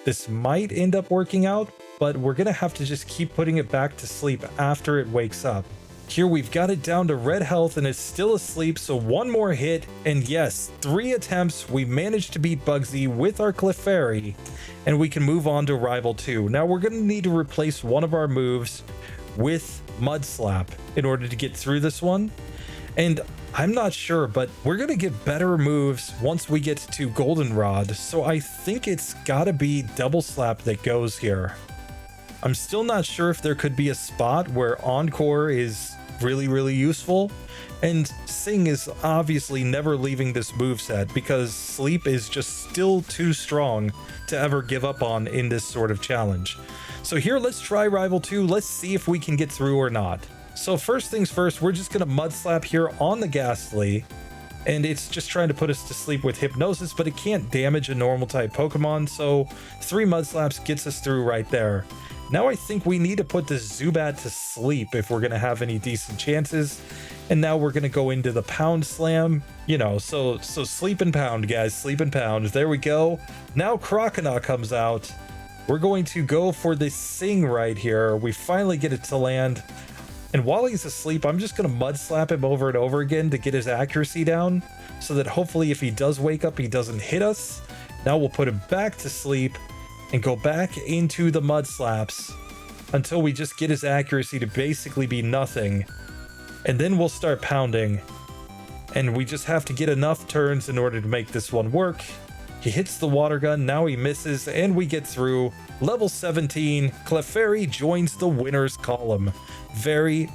this might end up working out, but we're gonna have to just keep putting it back to sleep after it wakes up. Here we've got it down to red health and it's still asleep, so one more hit, and yes, 3 attempts, we managed to beat Bugsy with our Clefairy, and we can move on to Rival 2. Now we're gonna need to replace one of our moves with Mud Slap in order to get through this one, and I'm not sure, but we're gonna get better moves once we get to Goldenrod, so I think it's gotta be Double Slap that goes here. I'm still not sure if there could be a spot where Encore is really useful, and Sing is obviously never leaving this moveset because Sleep is just still too strong to ever give up on in this sort of challenge. So here, let's try Rival 2, let's see if we can get through or not. So first things first, we're just gonna Mud Slap here on the Ghastly, and it's just trying to put us to sleep with Hypnosis, but it can't damage a normal type Pokemon, so 3 Mud Slaps gets us through right there. Now I think we need to put this Zubat to sleep if we're gonna have any decent chances, and now we're gonna go into the Pound Slam, you know, so sleep and pound, guys, sleep and pound. There we go. Now Croconaw comes out. We're going to go for the Sing right here. We finally get it to land. And while he's asleep, I'm just going to Mud Slap him over and over again to get his accuracy down, so that hopefully if he does wake up, he doesn't hit us. Now we'll put him back to sleep and go back into the Mud Slaps until we just get his accuracy to basically be nothing. And then we'll start pounding. And we just have to get enough turns in order to make this one work. He hits the water gun, now he misses, and we get through. Level 17, Clefairy joins the winners column. Very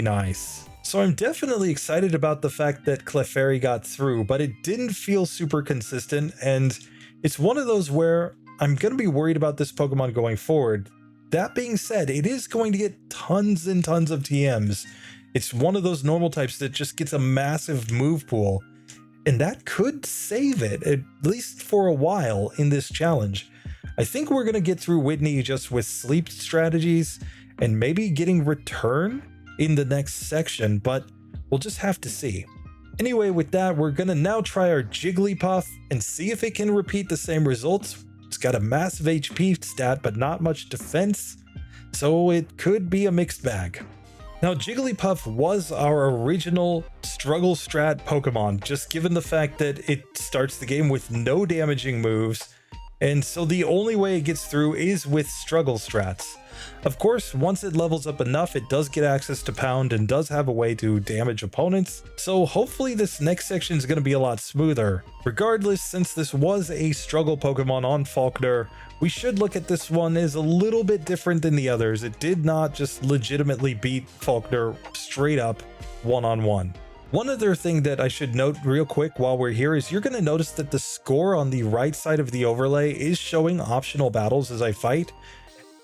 nice. So I'm definitely excited about the fact that Clefairy got through, but it didn't feel super consistent, and it's one of those where I'm going to be worried about this Pokemon going forward. That being said, it is going to get tons and tons of TMs. It's one of those normal types that just gets a massive move pool, and that could save it, at least for a while in this challenge. I think we're going to get through Whitney just with sleep strategies and maybe getting return in the next section, but we'll just have to see. Anyway, with that, we're going to now try our Jigglypuff and see if it can repeat the same results. It's got a massive HP stat, but not much defense, so it could be a mixed bag. Now, Jigglypuff was our original struggle strat Pokemon, just given the fact that it starts the game with no damaging moves, and so the only way it gets through is with struggle strats. Of course, once it levels up enough, it does get access to Pound and does have a way to damage opponents, so hopefully this next section is going to be a lot smoother. Regardless, since this was a struggle Pokemon on Falkner, we should look at this one as a little bit different than the others. It did not just legitimately beat Falkner straight up one-on-one. One other thing that I should note real quick while we're here is you're going to notice that the score on the right side of the overlay is showing optional battles as I fight.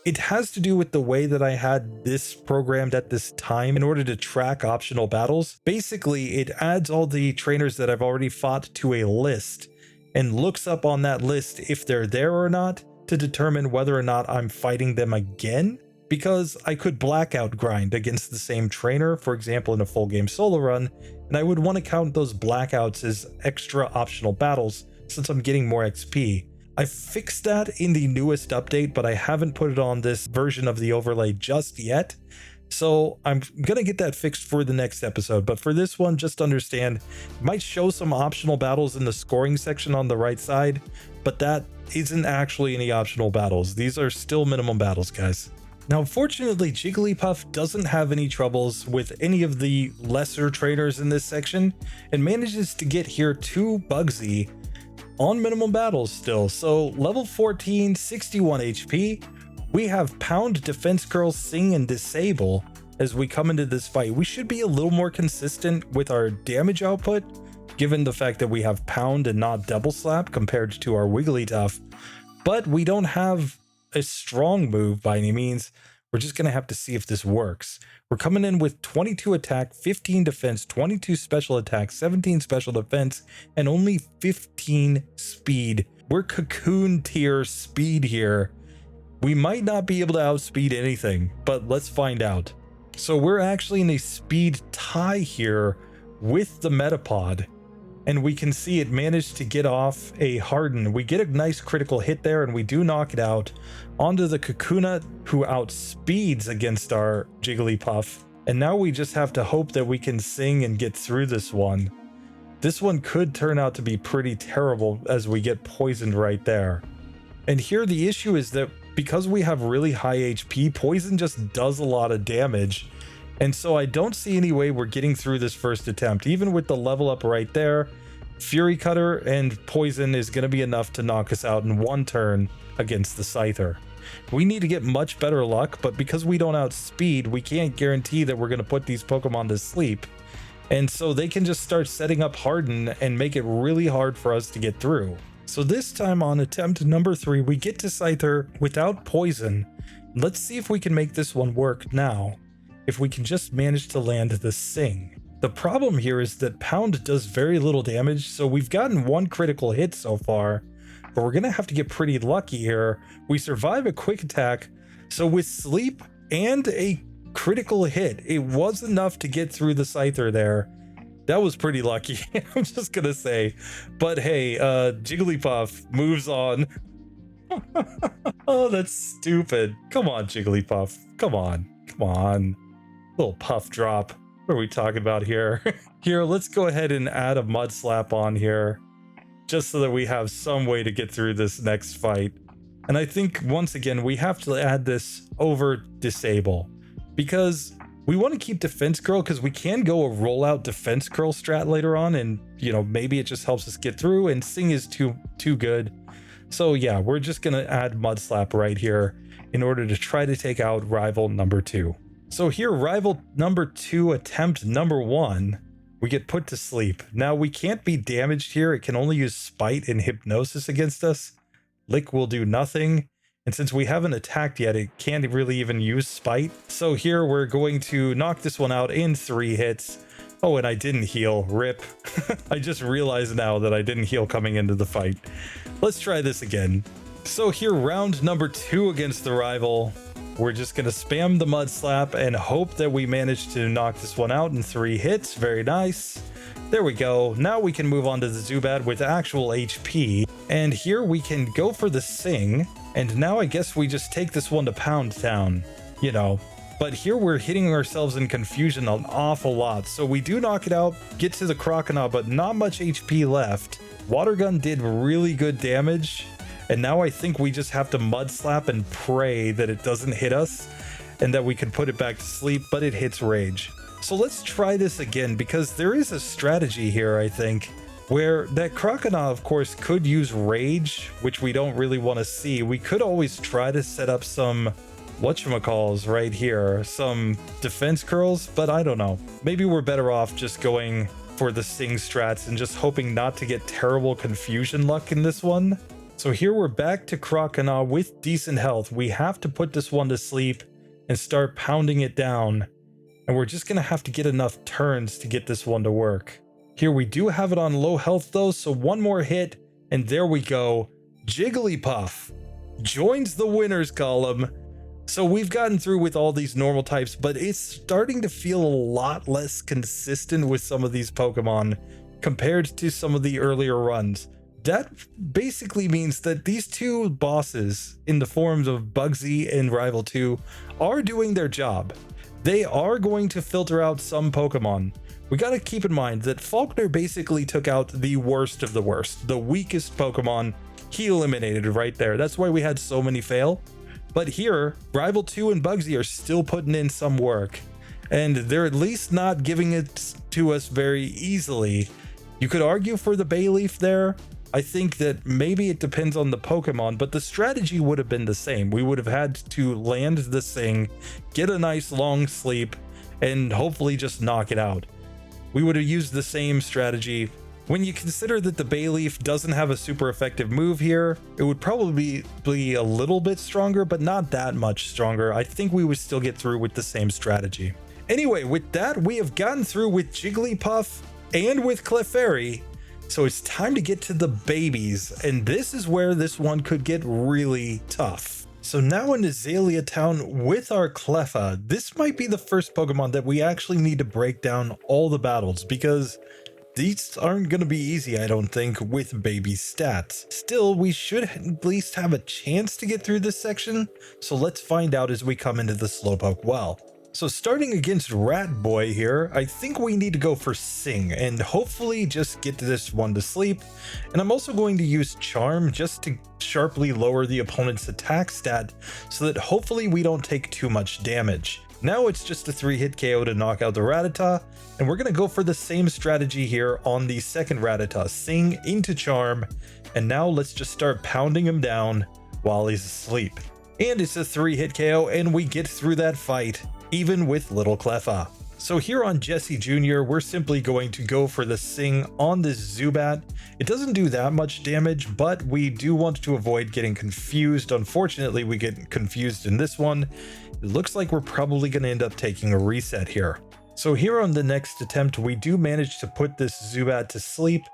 It has to do with the way that I had this programmed at this time in order to track optional battles. Basically, it adds all the trainers that I've already fought to a list and looks up on that list if they're there or not to determine whether or not I'm fighting them again. Because I could blackout grind against the same trainer, for example, in a full game solo run, and I would want to count those blackouts as extra optional battles since I'm getting more XP. I fixed that in the newest update, but I haven't put it on this version of the overlay just yet. So I'm going to get that fixed for the next episode. But for this one, just understand, it might show some optional battles in the scoring section on the right side, but that isn't actually any optional battles. These are still minimum battles, guys. Now, fortunately, Jigglypuff doesn't have any troubles with any of the lesser trainers in this section and manages to get here to Bugsy on minimum battles still. So level 14, 61 HP. We have Pound, Defense Curl, Sing, and Disable as we come into this fight. We should be a little more consistent with our damage output, given the fact that we have Pound and not Double Slap compared to our Wigglytuff. But we don't have a strong move by any means. We're just going to have to see if this works. We're coming in with 22 attack, 15 defense, 22 special attack, 17 special defense, and only 15 speed. We're cocoon tier speed here. We might not be able to outspeed anything, but let's find out. So we're actually in a speed tie here with the Metapod. And we can see it managed to get off a Harden. We get a nice critical hit there, and we do knock it out onto the Kakuna, who outspeeds against our Jigglypuff. And now we just have to hope that we can sing and get through this one. This one could turn out to be pretty terrible as we get poisoned right there. And here the issue is that because we have really high HP, poison just does a lot of damage. And so I don't see any way we're getting through this first attempt. Even with the level up right there, Fury Cutter and Poison is going to be enough to knock us out in one turn against the Scyther. We need to get much better luck, but because we don't outspeed, we can't guarantee that we're going to put these Pokemon to sleep. And so they can just start setting up Harden and make it really hard for us to get through. So this time on attempt number 3, we get to Scyther without Poison. Let's see if we can make this one work now. If we can just manage to land the Sing. The problem here is that Pound does very little damage, so we've gotten one critical hit so far, but we're going to have to get pretty lucky here. We survive a quick attack, so with sleep and a critical hit, it was enough to get through the Scyther there. That was pretty lucky, I'm just going to say. But hey, Jigglypuff moves on. Oh, that's stupid. Come on, Jigglypuff. Come on. Come on. Little puff drop. What are we talking about here? Here, let's go ahead and add a Mud Slap on here, just so that we have some way to get through this next fight. And I think, once again, we have to add this over Disable, because we want to keep Defense Curl, because we can go a rollout Defense Curl strat later on, and, you know, maybe it just helps us get through, and Sing is too good. So yeah, we're just going to add Mud Slap right here in order to try to take out rival number 2. So here, rival number 2, attempt number 1, we get put to sleep. Now, we can't be damaged here. It can only use Spite and Hypnosis against us. Lick will do nothing. And since we haven't attacked yet, it can't really even use Spite. So here, we're going to knock this one out in 3 hits. Oh, and I didn't heal. Rip. I just realized now that I didn't heal coming into the fight. Let's try this again. So here, round number 2 against the rival. We're just going to spam the Mud Slap and hope that we manage to knock this one out in 3 hits. Very nice. There we go. Now we can move on to the Zubat with actual HP. And here we can go for the Sing. And now I guess we just take this one to Pound Town, you know. But here we're hitting ourselves in confusion an awful lot. So we do knock it out, get to the Crocodile, but not much HP left. Water Gun did really good damage. And now I think we just have to Mud Slap and pray that it doesn't hit us and that we can put it back to sleep, but it hits Rage. So let's try this again, because there is a strategy here, I think, where that Crocodile, of course, could use Rage, which we don't really want to see. We could always try to set up some whatchamacalls right here, some defense curls, but I don't know. Maybe we're better off just going for the Sing strats and just hoping not to get terrible confusion luck in this one. So here we're back to Crocodile with decent health. We have to put this one to sleep and start pounding it down. And we're just going to have to get enough turns to get this one to work. Here we do have it on low health though, so one more hit, and there we go. Jigglypuff joins the winners column. So we've gotten through with all these normal types, but it's starting to feel a lot less consistent with some of these Pokemon compared to some of the earlier runs. That basically means that these two bosses in the forms of Bugsy and Rival 2 are doing their job. They are going to filter out some Pokemon. We got to keep in mind that Falkner basically took out the worst of the worst, the weakest Pokemon. He eliminated right there. That's why we had so many fail. But here, Rival 2 and Bugsy are still putting in some work, and they're at least not giving it to us very easily. You could argue for the Bayleaf there. I think that maybe it depends on the Pokemon, but the strategy would have been the same. We would have had to land the Sing, get a nice long sleep, and hopefully just knock it out. We would have used the same strategy When you consider that the Bayleaf doesn't have a super effective move here, it would probably be a little bit stronger, but not that much stronger. I think we would still get through with the same strategy. Anyway, with that, we have gotten through with Jigglypuff and with Clefairy. So it's time to get to the babies, and this is where this one could get really tough. So now in Azalea Town with our Cleffa, this might be the first Pokemon that we actually need to break down all the battles, because these aren't going to be easy, I don't think, with baby stats. Still, we should at least have a chance to get through this section, so let's find out as we come into the Slowpoke well. So starting against Rat Boy here, I think we need to go for Sing and hopefully just get this one to sleep. And I'm also going to use Charm just to sharply lower the opponent's attack stat so that hopefully we don't take too much damage. Now it's just a 3-hit KO to knock out the Rattata, and we're going to go for the same strategy here on the second Rattata. Sing into Charm, and now let's just start pounding him down while he's asleep. And it's a 3-hit KO, and we get through that fight, even with little Cleffa. So here on Jesse Jr., we're simply going to go for the Sing on this Zubat. It doesn't do that much damage, but we do want to avoid getting confused. Unfortunately, we get confused in this one. It looks like we're probably going to end up taking a reset here. So here on the next attempt, we do manage to put this Zubat to sleep.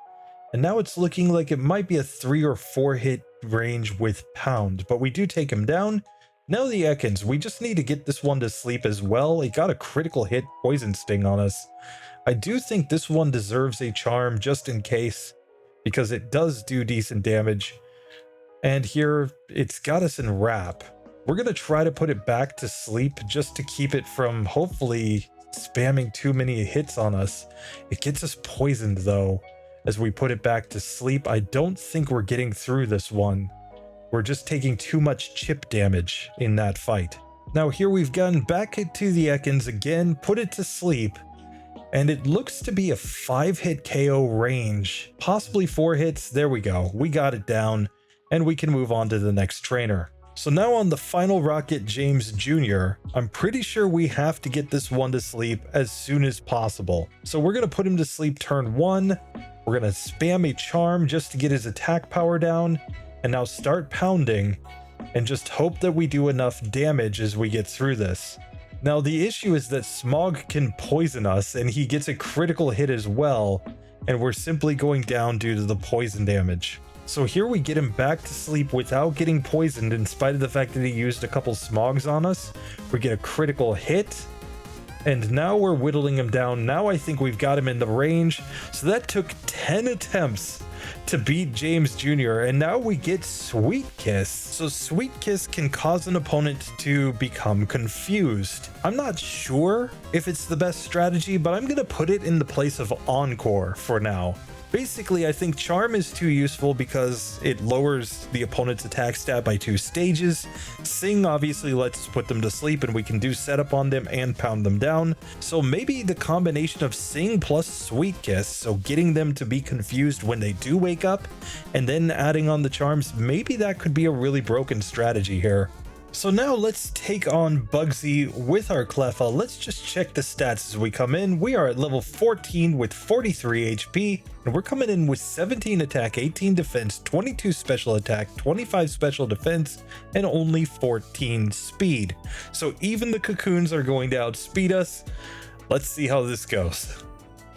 And now it's looking like it might be a 3 or 4 hit range with Pound, but we do take him down. Now the Ekans, we just need to get this one to sleep as well. It got a critical hit Poison Sting on us. I do think this one deserves a Charm just in case, because it does do decent damage. And here, it's got us in Wrap. We're going to try to put it back to sleep just to keep it from hopefully spamming too many hits on us. It gets us poisoned though, as we put it back to sleep. I don't think we're getting through this one. We're just taking too much chip damage in that fight. Now here we've gotten back to the Ekans again, put it to sleep, and it looks to be a 5-hit KO range, possibly 4 hits. There we go. We got it down, and we can move on to the next trainer. So now on the final Rocket James Jr., I'm pretty sure we have to get this one to sleep as soon as possible. So we're going to put him to sleep turn 1. We're going to spam a Charm just to get his attack power down, and now start pounding and just hope that we do enough damage as we get through this. Now the issue is that Smog can poison us and he gets a critical hit as well, and we're simply going down due to the poison damage. So here we get him back to sleep without getting poisoned in spite of the fact that he used a couple Smogs on us. We get a critical hit, and now we're whittling him down. Now I think we've got him in the range. So that took 10 attempts to beat James Jr. and now we get Sweet Kiss. So Sweet Kiss can cause an opponent to become confused. I'm not sure if it's the best strategy, but I'm gonna put it in the place of Encore for now. Basically, I think Charm is too useful because it lowers the opponent's attack stat by 2 stages. Sing obviously lets us put them to sleep and we can do setup on them and pound them down. So maybe the combination of Sing plus Sweet Kiss, so getting them to be confused when they do wake up, and then adding on the Charms, maybe that could be a really broken strategy here. So now let's take on Bugsy with our Cleffa. Let's just check the stats as we come in. We are at level 14 with 43 HP, and we're coming in with 17 attack, 18 defense, 22 special attack, 25 special defense, and only 14 speed. So even the cocoons are going to outspeed us. Let's see how this goes.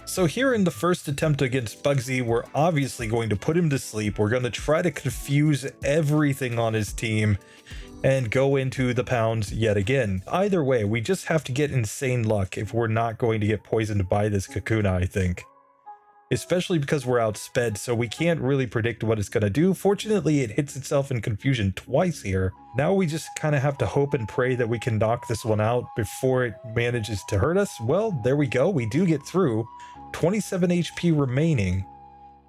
So here in the first attempt against Bugsy, we're obviously going to put him to sleep. We're going to try to confuse everything on his team and go into the pounds yet again. Either way, we just have to get insane luck if we're not going to get poisoned by this Kakuna, I think. Especially because we're outsped, so we can't really predict what it's going to do. Fortunately, it hits itself in confusion twice here. Now we just kind of have to hope and pray that we can knock this one out before it manages to hurt us. Well, there we go. We do get through. 27 HP remaining.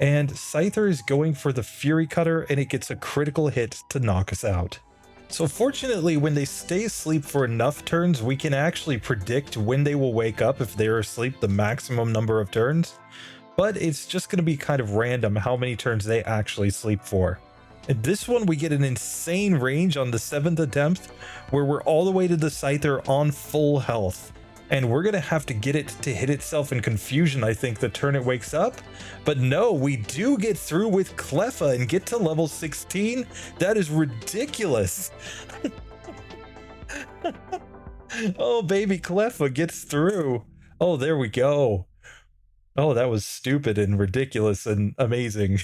And Scyther is going for the Fury Cutter, and it gets a critical hit to knock us out. So fortunately, when they stay asleep for enough turns, we can actually predict when they will wake up if they're asleep the maximum number of turns. But it's just going to be kind of random how many turns they actually sleep for. In this one, we get an insane range on the 7th attempt, where we're all the way to the Scyther on full health. And we're going to have to get it to hit itself in confusion, I think, the turn it wakes up. But no, we do get through with Cleffa and get to level 16. That is ridiculous. Oh, baby Cleffa gets through. Oh, there we go. Oh, that was stupid and ridiculous and amazing.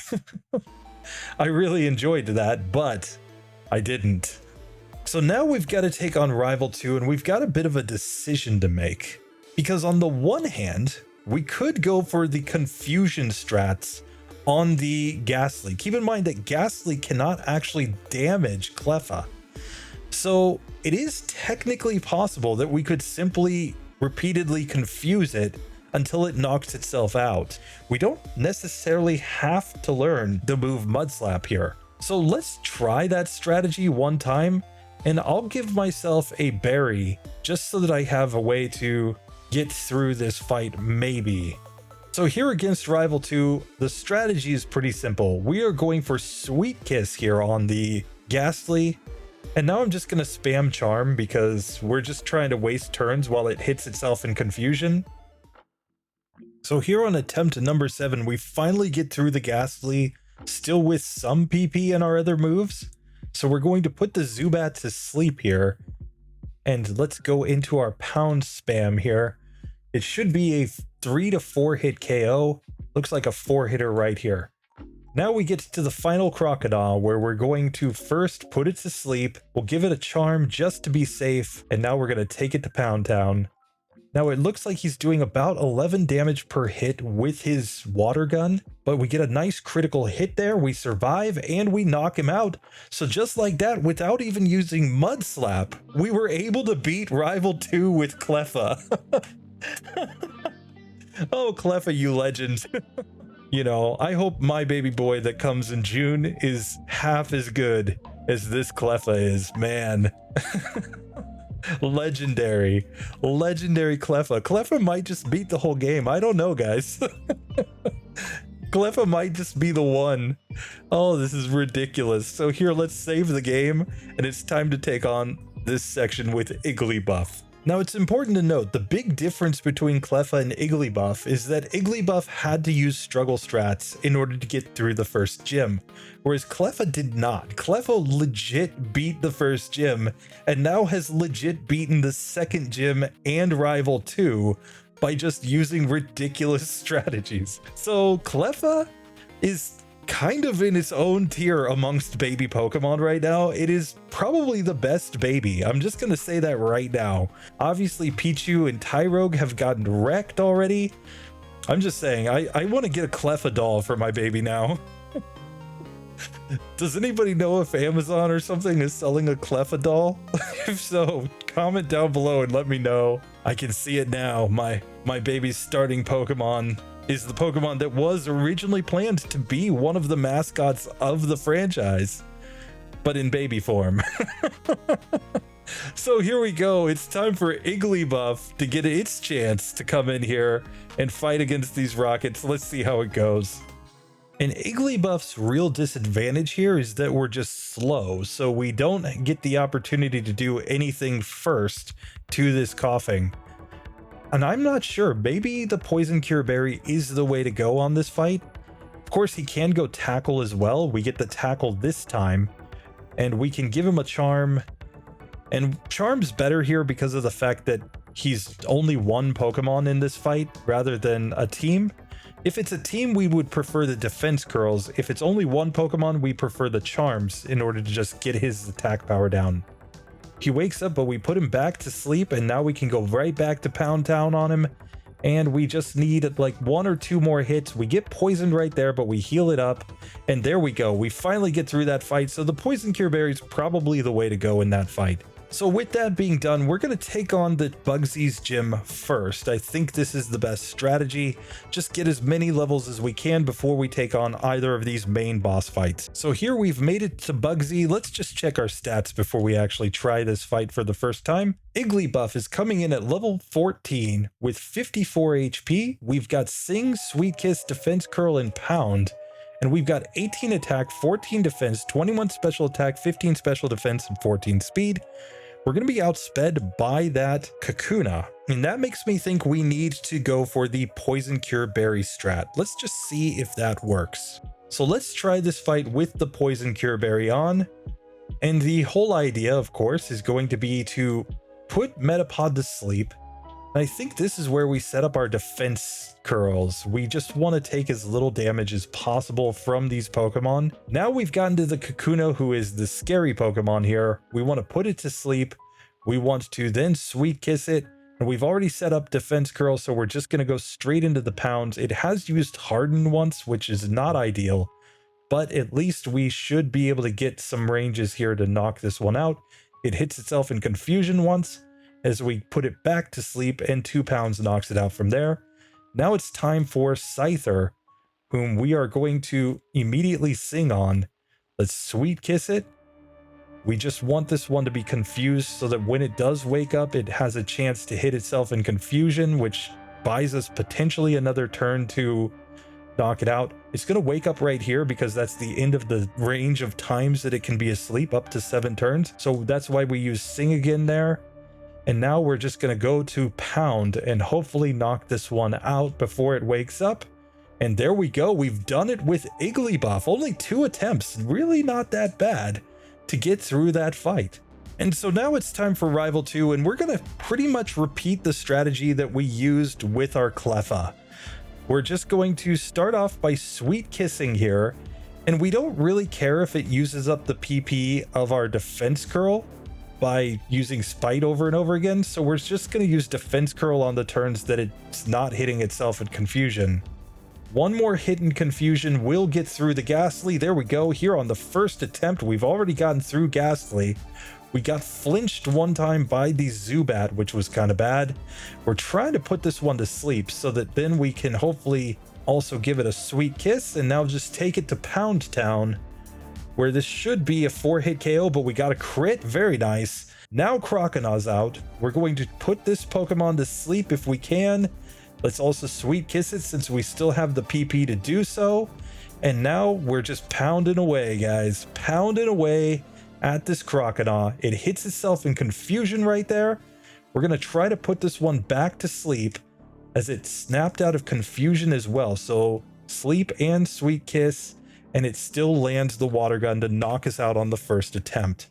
I really enjoyed that, but I didn't. So now we've got to take on Rival 2, and we've got a bit of a decision to make. Because on the one hand, we could go for the confusion strats on the Ghastly. Keep in mind that Ghastly cannot actually damage Cleffa. So it is technically possible that we could simply repeatedly confuse it until it knocks itself out. We don't necessarily have to learn the move Mud Slap here. So let's try that strategy one time, and I'll give myself a berry just so that I have a way to get through this fight, maybe. So here against Rival 2, the strategy is pretty simple. We are going for Sweet Kiss here on the Ghastly. And now I'm just going to spam Charm because we're just trying to waste turns while it hits itself in confusion. So here on attempt number 7, we finally get through the Ghastly, still with some PP in our other moves. So we're going to put the Zubat to sleep here. And let's go into our pound spam here. It should be a 3 to 4 hit KO. Looks like a 4-hitter right here. Now we get to the final Crocodile, where we're going to first put it to sleep. We'll give it a charm just to be safe. And now we're going to take it to Pound Town. Now it looks like he's doing about 11 damage per hit with his water gun, but we get a nice critical hit there, we survive, and we knock him out. So just like that, without even using Mud Slap, we were able to beat Rival 2 with Cleffa. Oh, Cleffa, you legend. You know, I hope my baby boy that comes in June is half as good as this Cleffa is, man. Legendary Cleffa. Cleffa might just beat the whole game. I don't know, guys. Cleffa might just be the one. Oh, this is ridiculous. So here, let's save the game, and it's time to take on this section with Igglybuff. Now, it's important to note the big difference between Cleffa and Igglybuff is that Igglybuff had to use struggle strats in order to get through the first gym, whereas Cleffa did not. Cleffa legit beat the first gym and now has legit beaten the second gym and Rival 2 by just using ridiculous strategies. So Cleffa is kind of in its own tier amongst baby Pokemon right now. It is probably the best baby. I'm just gonna say that right now. Obviously Pichu and Tyrogue have gotten wrecked already. I'm just saying, I want to get a Cleffa doll for my baby now. Does anybody know if Amazon or something is selling a Cleffa doll? If so, comment down below and let me know. I can see it now. My baby's starting Pokemon is the Pokemon that was originally planned to be one of the mascots of the franchise, but in baby form. So here we go. It's time for Igglybuff to get its chance to come in here and fight against these rockets. Let's see how it goes. And Igglybuff's real disadvantage here is that we're just slow, so we don't get the opportunity to do anything first to this coughing. And I'm not sure, maybe the Poison Cure Berry is the way to go on this fight. Of course, he can go Tackle as well. We get the Tackle this time, and we can give him a Charm. And Charm's better here because of the fact that he's only one Pokemon in this fight rather than a team. If it's a team, we would prefer the Defense Curls. If it's only one Pokemon, we prefer the Charms in order to just get his attack power down. He wakes up, but we put him back to sleep, and now we can go right back to Pound Town on him. And we just need like 1 or 2 more hits. We get poisoned right there, but we heal it up. And there we go. We finally get through that fight. So the Poison Cure Berry is probably the way to go in that fight. So with that being done, we're going to take on the Bugsy's gym first. I think this is the best strategy. Just get as many levels as we can before we take on either of these main boss fights. So here we've made it to Bugsy. Let's just check our stats before we actually try this fight for the first time. Igglybuff is coming in at level 14 with 54 HP. We've got Sing, Sweet Kiss, Defense Curl, and Pound. And we've got 18 attack, 14 defense, 21 special attack, 15 special defense, and 14 speed. we're going to be outsped by that Kakuna. And that makes me think we need to go for the Poison Cure Berry strat. Let's just see if that works. So let's try this fight with the Poison Cure Berry on. And the whole idea, of course, is going to be to put Metapod to sleep. And I think this is where we set up our defense curls. We just want to take as little damage as possible from these Pokemon. Now we've gotten to the Kakuna, who is the scary Pokemon here. We want to put it to sleep. We want to then Sweet Kiss it. And we've already set up defense curl, so we're just going to go straight into the pounds. It has used Harden once, which is not ideal, but at least we should be able to get some ranges here to knock this one out. It hits itself in Confusion once as we put it back to sleep, and 2 pounds knocks it out from there. Now it's time for Scyther, whom we are going to immediately sing on. Let's Sweet Kiss it. We just want this one to be confused so that when it does wake up, it has a chance to hit itself in Confusion, which buys us potentially another turn to knock it out. It's going to wake up right here because that's the end of the range of times that it can be asleep, up to 7 turns. So that's why we use Sing again there. And now we're just going to go to Pound and hopefully knock this one out before it wakes up. And there we go. We've done it with Igglybuff. Only 2 attempts. Really not that bad to get through that fight. And so now it's time for Rival 2, and we're going to pretty much repeat the strategy that we used with our Cleffa. We're just going to start off by Sweet Kissing here, and we don't really care if it uses up the PP of our defense curl by using Spite over and over again, so we're just going to use defense curl on the turns that it's not hitting itself in Confusion. One more hit in Confusion will get through the Ghastly. There we go. Here on the first attempt, we've already gotten through Ghastly. We got flinched one time by the Zubat, which was kind of bad. We're trying to put this one to sleep so that then we can hopefully also give it a Sweet Kiss, and now just take it to Pound Town, where this should be a 4-hit KO, but we got a crit. Very nice. Now Crocona's out. We're going to put this Pokemon to sleep if we can. Let's also Sweet Kiss it since we still have the PP to do so. And now we're just pounding away, guys. Pounding away at this Crocodile. It hits itself in Confusion right there. We're going to try to put this one back to sleep as it snapped out of Confusion as well. So sleep and Sweet Kiss, and it still lands the Water Gun to knock us out on the first attempt.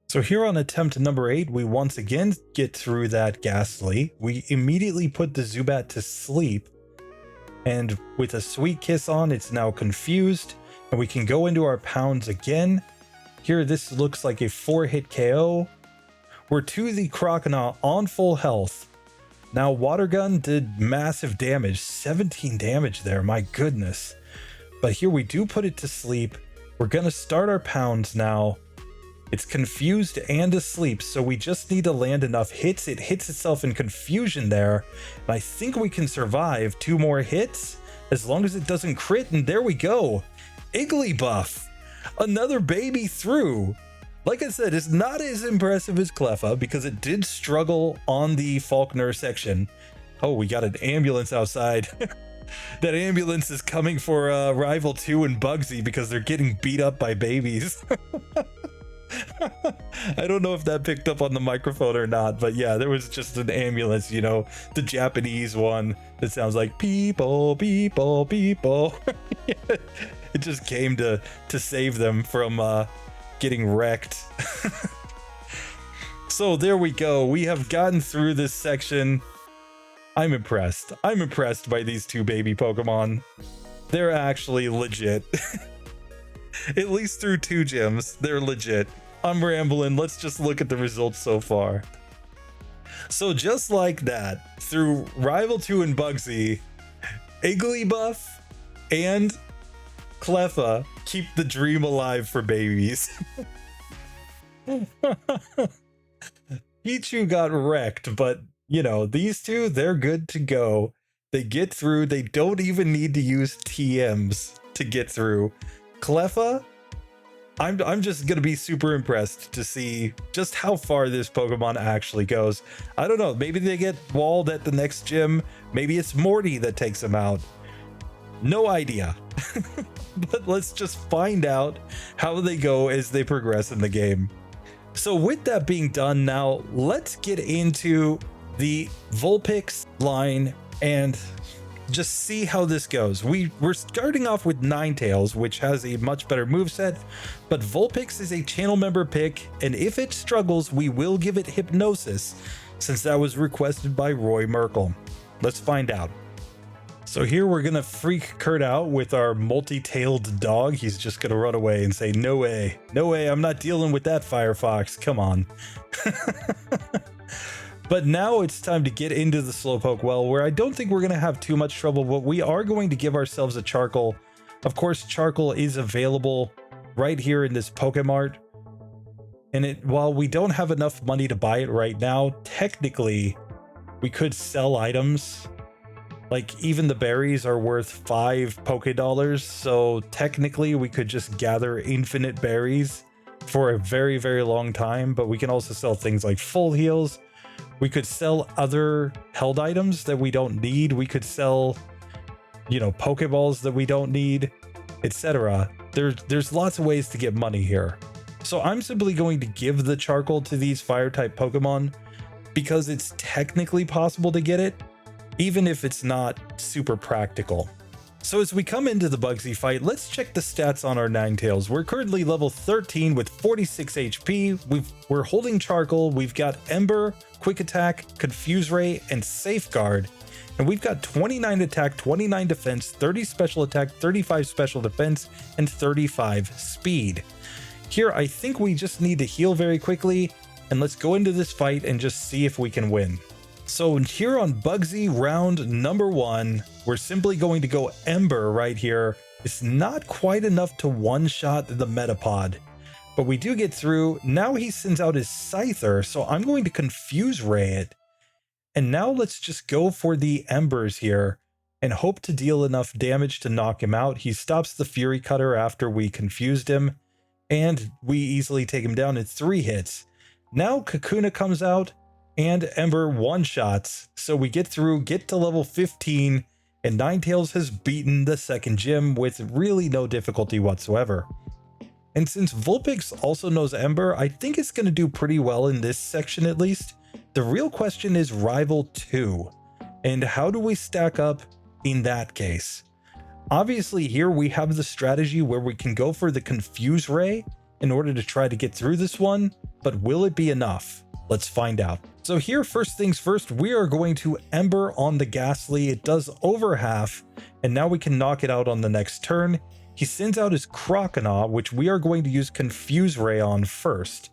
So here on attempt number 8, we once again get through that Ghastly. We immediately put the Zubat to sleep, and with a Sweet Kiss on, it's now confused, and we can go into our pounds again. Here, this looks like a 4-hit KO. We're to the Crocodile on full health. Now, Water Gun did massive damage, 17 damage there, my goodness. But here we do put it to sleep. We're going to start our pounds now. It's confused and asleep, so we just need to land enough hits. It hits itself in Confusion there, and I think we can survive 2 more hits as long as it doesn't crit, and there we go. Igglybuff, another baby through. Like I said, it's not as impressive as Cleffa because it did struggle on the Falkner section. Oh, we got an ambulance outside. That ambulance is coming for Rival 2 and Bugsy because they're getting beat up by babies. I don't know if that picked up on the microphone or not, but yeah, there was just an ambulance, you know, the Japanese one that sounds like people, people, people. It just came to save them from getting wrecked. So there we go. We have gotten through this section. I'm impressed. I'm impressed by these 2 baby Pokemon. They're actually legit. At least through 2 gyms, they're legit. I'm rambling. Let's just look at the results so far. So just like that, through Rival 2 and Bugsy, Igglybuff and Cleffa keep the dream alive for babies. Pichu got wrecked, but you know, these 2, they're good to go. They get through. They don't even need to use TMs to get through. Cleffa, I'm just gonna be super impressed to see just how far this Pokemon actually goes. I don't know, maybe they get walled at the next gym. Maybe it's Morty that takes them out. No idea. But let's just find out how they go as they progress in the game. So with that being done, now let's get into the Vulpix line and just see how this goes. We're starting off with Ninetales, which has a much better moveset, but Vulpix is a channel member pick, and if it struggles, we will give it Hypnosis, since that was requested by Roy Merkel. Let's find out. So here we're gonna freak Kurt out with our multi-tailed dog. He's just gonna run away and say, no way, I'm not dealing with that Firefox, come on. But now it's time to get into the Slowpoke well, where I don't think we're going to have too much trouble, but we are going to give ourselves a Charcoal. Of course, Charcoal is available right here in this Pokemart. And while we don't have enough money to buy it right now, technically, we could sell items. Like, even the berries are worth 5 Poké-Dollars, so technically we could just gather infinite berries for a very, very long time, but we can also sell things like full heals. We could sell other held items that we don't need. We could sell, Pokeballs that we don't need, etc. There's lots of ways to get money here. So I'm simply going to give the Charcoal to these Fire-type Pokemon because it's technically possible to get it, even if it's not super practical. So as we come into the Bugsy fight, let's check the stats on our Ninetales. We're currently level 13 with 46 HP. We're holding Charcoal. We've got Ember, Quick Attack, Confuse Ray, and Safeguard. And we've got 29 attack, 29 defense, 30 special attack, 35 special defense, and 35 speed. Here, I think we just need to heal very quickly, and let's go into this fight and just see if we can win. So here on Bugsy round number 1, we're simply going to go Ember right here. It's not quite enough to one-shot the Metapod, but we do get through. Now he sends out his Scyther, so I'm going to Confuse Ray it. And now let's just go for the Embers here and hope to deal enough damage to knock him out. He stops the Fury Cutter after we confused him, and we easily take him down in 3 hits. Now Kakuna comes out, and Ember one-shots, so we get through, get to level 15, and Ninetales has beaten the second gym with really no difficulty whatsoever. And since Vulpix also knows Ember, I think it's going to do pretty well in this section at least. The real question is Rival 2, and how do we stack up in that case? Obviously here we have the strategy where we can go for the Confuse Ray in order to try to get through this one, but will it be enough? Let's find out. So here, first things first, we are going to Ember on the Ghastly. It does over half, and now we can knock it out on the next turn. He sends out his Croconaw, which we are going to use Confuse Ray on first.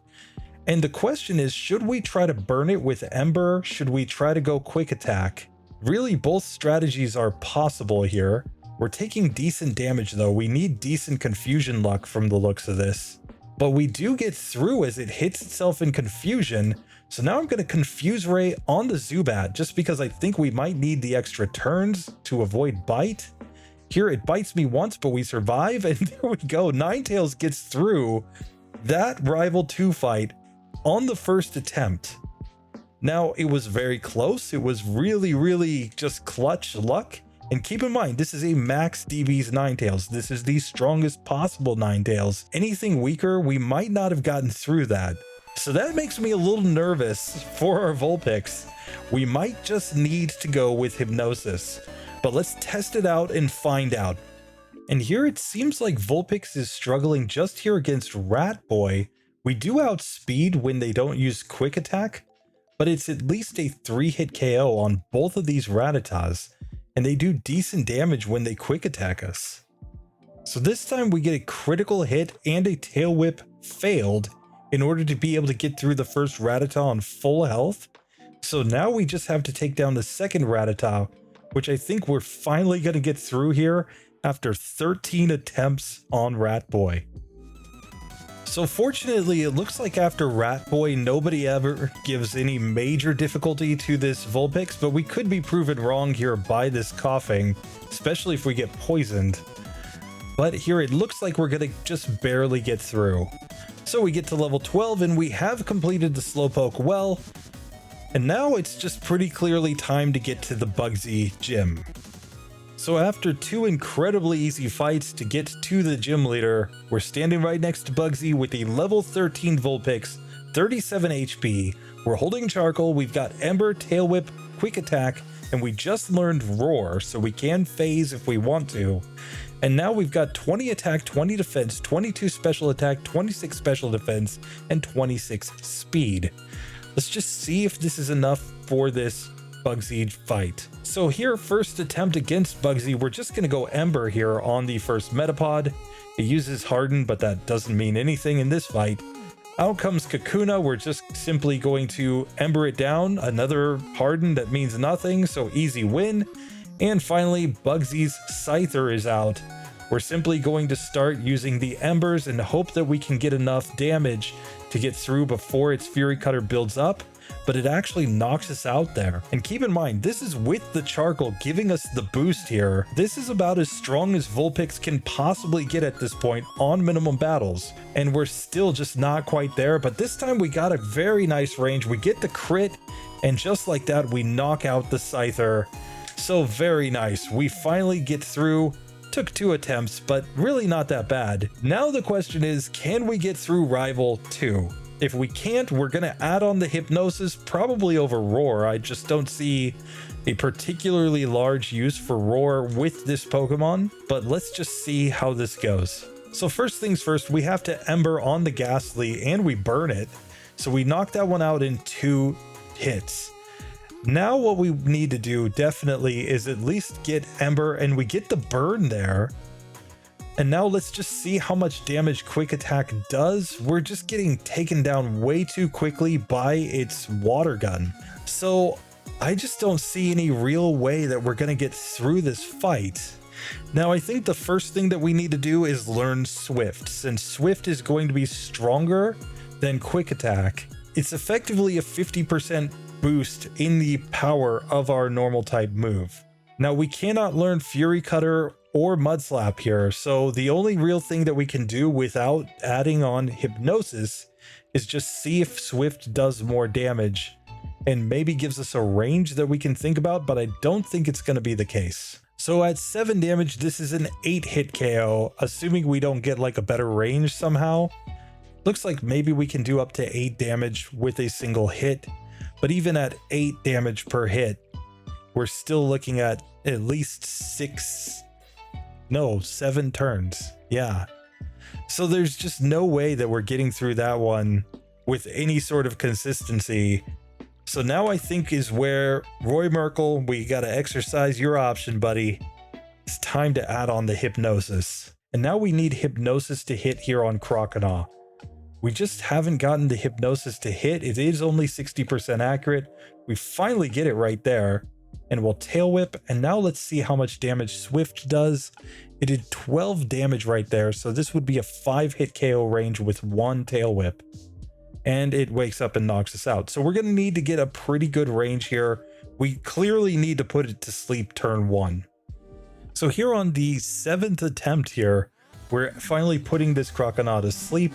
And the question is, should we try to burn it with Ember? Should we try to go Quick Attack? Really, both strategies are possible here. We're taking decent damage though. We need decent confusion luck from the looks of this. But we do get through as it hits itself in confusion. So now I'm going to Confuse Ray on the Zubat just because I think we might need the extra turns to avoid bite. Here it bites me once, but we survive, and there we go. Ninetales gets through that Rival 2 fight on the first attempt. Now, it was very close. It was really just clutch luck. And keep in mind, this is a max DB's Ninetales. This is the strongest possible Ninetales. Anything weaker, we might not have gotten through that. So that makes me a little nervous for our Vulpix. We might just need to go with Hypnosis. But let's test it out and find out. And here it seems like Vulpix is struggling just here against Rat Boy. We do outspeed when they don't use Quick Attack, but it's at least a 3-hit KO on both of these Rattatas, and they do decent damage when they Quick Attack us. So this time we get a critical hit and a Tail Whip failed in order to be able to get through the first Rattata on full health. So now we just have to take down the second Rattata, which I think we're finally going to get through here after 13 attempts on Rat Boy. So fortunately, it looks like after Rat Boy, nobody ever gives any major difficulty to this Vulpix, but we could be proven wrong here by this coughing, especially if we get poisoned. But here it looks like we're going to just barely get through. So we get to level 12 and we have completed the Slowpoke well. And now it's just pretty clearly time to get to the Bugsy gym. So after 2 incredibly easy fights to get to the gym leader, we're standing right next to Bugsy with a level 13 Vulpix, 37 HP. We're holding Charcoal, we've got Ember, Tail Whip, Quick Attack, and we just learned Roar, so we can phase if we want to. And now we've got 20 attack, 20 defense, 22 special attack, 26 special defense, and 26 speed. Let's just see if this is enough for this Bugsy fight. So here, first attempt against Bugsy, we're just going to go Ember here on the first Metapod. It uses Harden, but that doesn't mean anything in this fight. Out comes Kakuna, we're just simply going to Ember it down. Another Harden that means nothing, so easy win. And finally, Bugsy's Scyther is out. We're simply going to start using the Embers and hope that we can get enough damage to get through before its Fury Cutter builds up, but it actually knocks us out there. And keep in mind, this is with the Charcoal giving us the boost here. This is about as strong as Vulpix can possibly get at this point on minimum battles, and we're still just not quite there, but this time we got a very nice range. We get the crit, and just like that, we knock out the Scyther. So very nice. We finally get through. Took 2 attempts, but really not that bad. Now the question is, can we get through Rival 2? If we can't, we're going to add on the Hypnosis, probably over Roar. I just don't see a particularly large use for Roar with this Pokemon, but let's just see how this goes. So first things first, we have to Ember on the Ghastly, and we burn it. So we knock that one out in 2 hits. Now what we need to do definitely is at least get Ember, and we get the burn there. And now let's just see how much damage Quick Attack does. We're just getting taken down way too quickly by its Water Gun. So I just don't see any real way that we're going to get through this fight. Now I think the first thing that we need to do is learn Swift, since Swift is going to be stronger than Quick Attack. It's effectively a 50% boost in the power of our normal type move. Now we cannot learn Fury Cutter or Mud Slap here, so the only real thing that we can do without adding on Hypnosis is just see if Swift does more damage and maybe gives us a range that we can think about, but I don't think it's going to be the case. So at 7 damage, this is an 8 hit KO, assuming we don't get like a better range somehow. Looks like maybe we can do up to 8 damage with a single hit. But even at 8 damage per hit, we're still looking at least 7 turns. Yeah. So there's just no way that we're getting through that one with any sort of consistency. So now I think is where Roy Merkel, we got to exercise your option, buddy. It's time to add on the Hypnosis. And now we need Hypnosis to hit here on Croconaw. We just haven't gotten the Hypnosis to hit. It is only 60% accurate. We finally get it right there. And we'll Tail Whip. And now let's see how much damage Swift does. It did 12 damage right there. So this would be a 5 hit KO range with 1 Tail Whip. And it wakes up and knocks us out. So we're going to need to get a pretty good range here. We clearly need to put it to sleep turn 1. So here on the 7th attempt here, we're finally putting this Croconaw to sleep.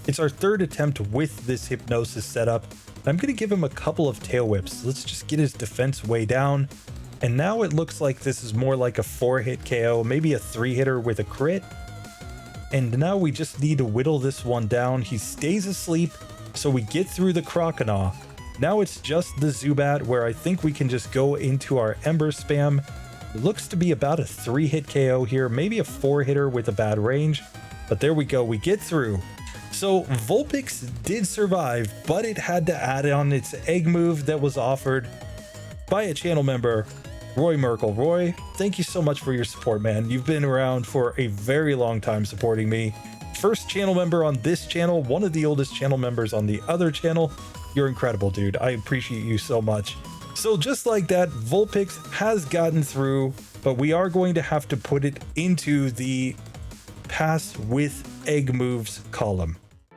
It's our 3rd attempt with this Hypnosis setup. I'm going to give him a couple of Tail Whips. Let's just get his defense way down. And now it looks like this is more like a 4-hit KO, maybe a 3-hitter with a crit. And now we just need to whittle this one down. He stays asleep, so we get through the Croconaw. Now it's just the Zubat, where I think we can just go into our Ember spam. It looks to be about a 3-hit KO here, maybe a 4-hitter with a bad range. But there we go, we get through. So Vulpix did survive, but it had to add on its egg move that was offered by a channel member, Roy Merkel. Roy, thank you so much for your support, man. You've been around for a very long time supporting me. First channel member on this channel, one of the oldest channel members on the other channel. You're incredible, dude. I appreciate you so much. So just like that, Vulpix has gotten through, but we are going to have to put it into the pass with egg moves column.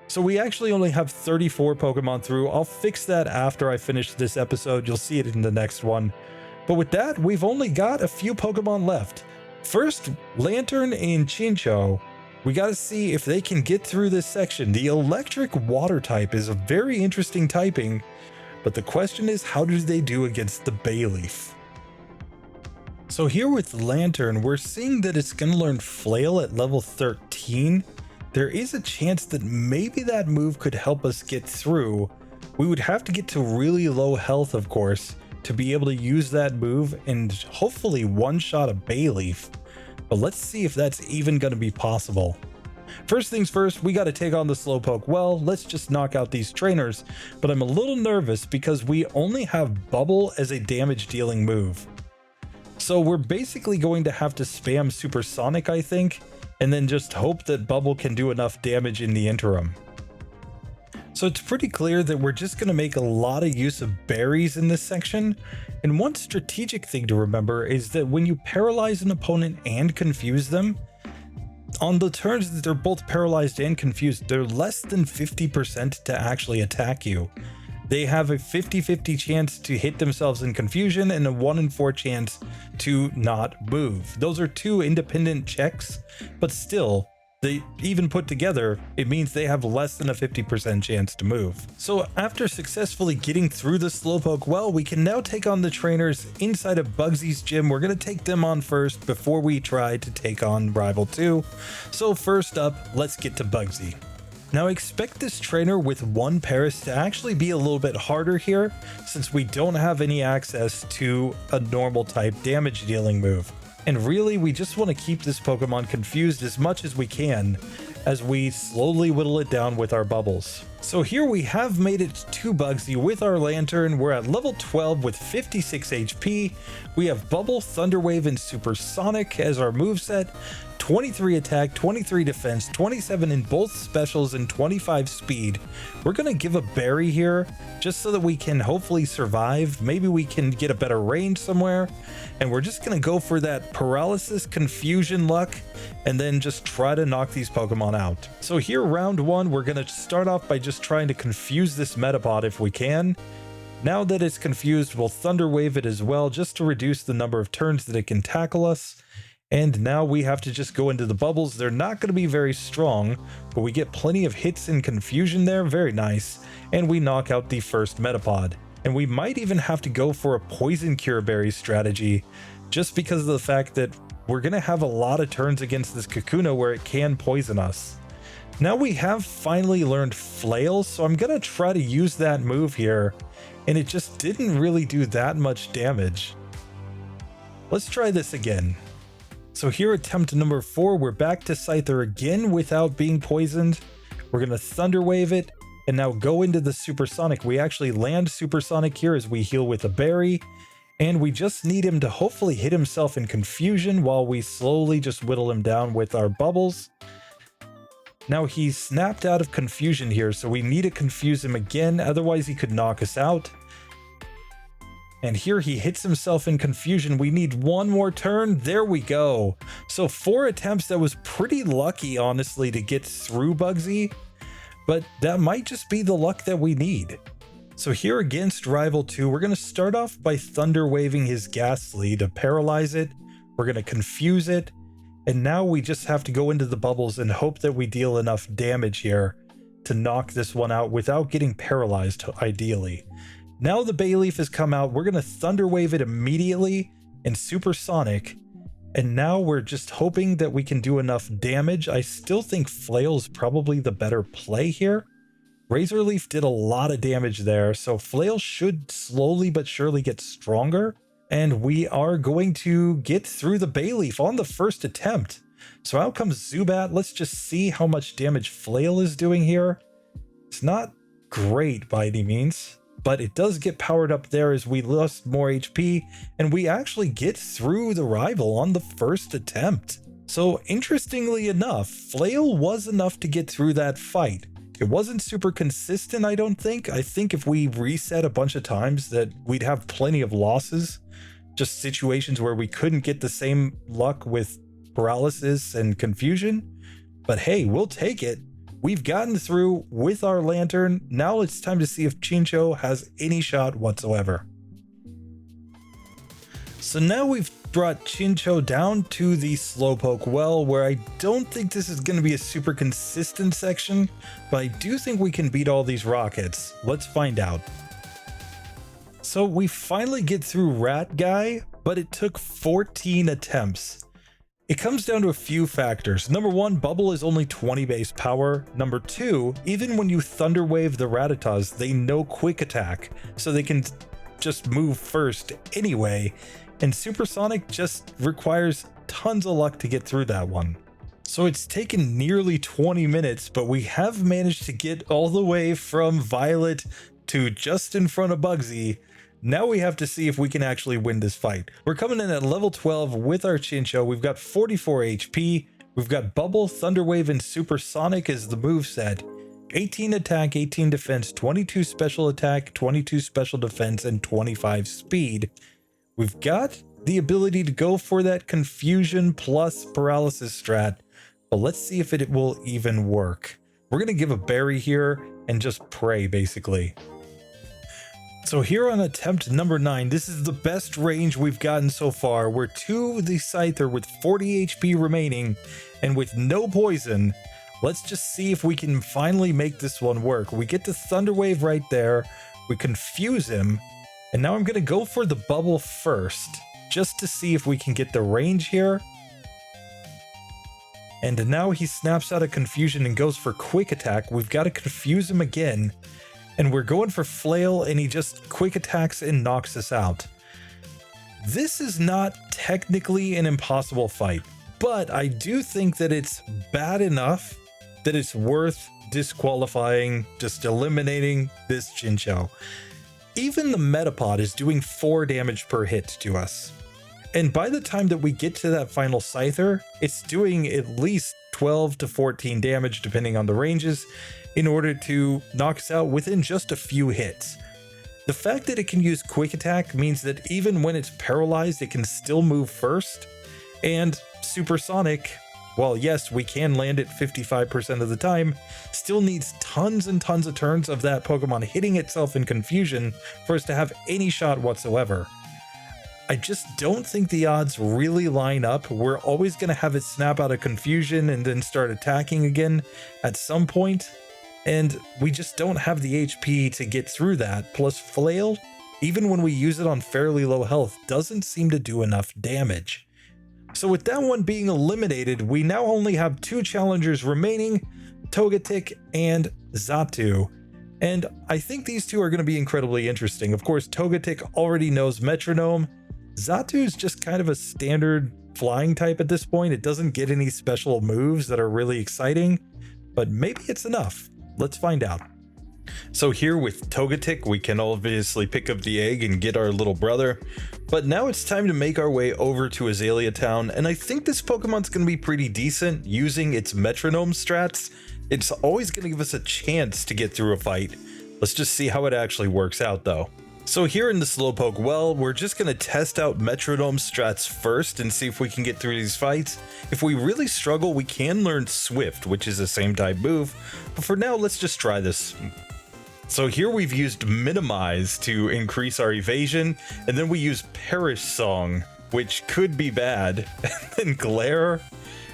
So we actually only have 34 Pokemon through. I'll fix that after I finish this episode. You'll see it in the next one. But with that, we've only got a few Pokemon left. First, Lanturn and Chinchou. We got to see if they can get through this section. The electric water type is a very interesting typing, but the question is, how do they do against the Bayleaf? So here with Lanturn, we're seeing that it's going to learn Flail at level 13. there is a chance that maybe that move could help us get through. We would have to get to really low health, of course, to be able to use that move and hopefully one-shot a Bayleaf. But let's see if that's even going to be possible. First things first, we got to take on the Slowpoke. Well, let's just knock out these trainers, but I'm a little nervous because we only have Bubble as a damage dealing move. So we're basically going to have to spam Supersonic, I think, and then just hope that Bubble can do enough damage in the interim. So it's pretty clear that we're just going to make a lot of use of berries in this section. And one strategic thing to remember is that when you paralyze an opponent and confuse them, on the turns that they're both paralyzed and confused, they're less than 50% to actually attack you. They have a 50-50 chance to hit themselves in confusion and a 1 in 4 chance to not move. Those are two independent checks, but still, they even put together, it means they have less than a 50% chance to move. So after successfully getting through the Slowpoke well, we can now take on the trainers inside of Bugsy's gym. We're going to take them on first before we try to take on Rival 2. So first up, let's get to Bugsy. Now expect this trainer with 1 Paris to actually be a little bit harder here, since we don't have any access to a normal type damage dealing move. And really, we just want to keep this Pokemon confused as much as we can as we slowly whittle it down with our bubbles. So here we have made it to Bugsy with our Lanturn. We're at level 12 with 56 HP. We have Bubble, Thunder Wave, and Supersonic as our moveset. 23 attack, 23 defense, 27 in both specials, and 25 speed. We're going to give a berry here just so that we can hopefully survive. Maybe we can get a better range somewhere. And we're just going to go for that paralysis, confusion luck, and then just try to knock these Pokemon out. So here, round 1, we're going to start off by just trying to confuse this Metapod if we can. Now that it's confused, we'll Thunder Wave it as well, just to reduce the number of turns that it can tackle us. And now we have to just go into the bubbles. They're not going to be very strong, but we get plenty of hits and confusion there. Very nice. And we knock out the first Metapod. And we might even have to go for a Poison Cure Berry strategy, just because of the fact that we're going to have a lot of turns against this Kakuna where it can poison us. Now we have finally learned Flail, so I'm going to try to use that move here. And it just didn't really do that much damage. Let's try this again. So here, attempt number 4, we're back to Scyther again without being poisoned. We're going to Thunder Wave it and now go into the Supersonic. We actually land Supersonic here as we heal with a berry, and we just need him to hopefully hit himself in confusion while we slowly just whittle him down with our bubbles. Now he's snapped out of confusion here, so we need to confuse him again, otherwise he could knock us out. And here he hits himself in confusion. We need one more turn. There we go. So 4 attempts. That was pretty lucky, honestly, to get through Bugsy, but that might just be the luck that we need. So here against Rival 2, we're going to start off by Thunder Waving his Ghastly to paralyze it. We're going to confuse it. And now we just have to go into the bubbles and hope that we deal enough damage here to knock this one out without getting paralyzed, ideally. Now the Bayleaf has come out. We're going to Thunder Wave it immediately and Supersonic. And now we're just hoping that we can do enough damage. I still think Flail's probably the better play here. Razor Leaf did a lot of damage there, so Flail should slowly but surely get stronger. And we are going to get through the Bayleaf on the first attempt. So out comes Zubat. Let's just see how much damage Flail is doing here. It's not great by any means, but it does get powered up there as we lost more HP, and we actually get through the Rival on the first attempt. So interestingly enough, Flail was enough to get through that fight. It wasn't super consistent, I don't think. I think if we reset a bunch of times that we'd have plenty of losses. Just situations where we couldn't get the same luck with paralysis and confusion. But hey, we'll take it. We've gotten through with our Lanturn. Now it's time to see if Chinchou has any shot whatsoever. So now we've brought Chinchou down to the Slowpoke well, where I don't think this is going to be a super consistent section, but I do think we can beat all these rockets. Let's find out. So we finally get through Rat Guy, but it took 14 attempts. It comes down to a few factors. Number one, Bubble is only 20 base power. Number two, even when you Thunder Wave the Rattatas, they know Quick Attack, so they can just move first anyway. And Supersonic just requires tons of luck to get through that one. So it's taken nearly 20 minutes, but we have managed to get all the way from Violet to just in front of Bugsy. Now we have to see if we can actually win this fight. We're coming in at level 12 with our Chinchou. We've got 44 HP. We've got Bubble, Thunder Wave, and Supersonic as the moveset. 18 attack, 18 defense, 22 special attack, 22 special defense, and 25 speed. We've got the ability to go for that confusion plus paralysis strat, but let's see if it will even work. We're going to give a berry here and just pray, basically. So here on attempt number 9, this is the best range we've gotten so far. We're to the Scyther with 40 HP remaining and with no poison. Let's just see if we can finally make this one work. We get the Thunder Wave right there. We confuse him. And now I'm going to go for the Bubble first, just to see if we can get the range here. And now he snaps out of confusion and goes for Quick Attack. We've got to confuse him again. And we're going for Flail, and he just Quick Attacks and knocks us out. This is not technically an impossible fight, but I do think that it's bad enough that it's worth disqualifying, just eliminating this Chinchou. Even the Metapod is doing 4 damage per hit to us. And by the time that we get to that final Scyther, it's doing at least 12 to 14 damage depending on the ranges in order to knock us out within just a few hits. The fact that it can use Quick Attack means that even when it's paralyzed, it can still move first. And Supersonic, while yes, we can land it 55% of the time, still needs tons and tons of turns of that Pokemon hitting itself in confusion for us to have any shot whatsoever. I just don't think the odds really line up. We're always going to have it snap out of confusion and then start attacking again at some point, and we just don't have the HP to get through that. Plus Flail, even when we use it on fairly low health, doesn't seem to do enough damage. So with that one being eliminated, we now only have 2 challengers remaining, Togetic and Xatu. And I think these two are going to be incredibly interesting. Of course, Togetic already knows Metronome. Xatu is just kind of a standard flying type at this point. It doesn't get any special moves that are really exciting, but maybe it's enough. Let's find out. So here with Togetic, we can obviously pick up the egg and get our little brother, but now it's time to make our way over to Azalea Town, and I think this Pokemon's going to be pretty decent using its Metronome strats. It's always going to give us a chance to get through a fight. Let's just see how it actually works out though. So here in the Slowpoke well, we're just going to test out Metronome strats first and see if we can get through these fights. If we really struggle, we can learn Swift, which is the same type move, but for now, let's just try this. So here we've used Minimize to increase our evasion, and then we use Perish Song, which could be bad, and then Glare,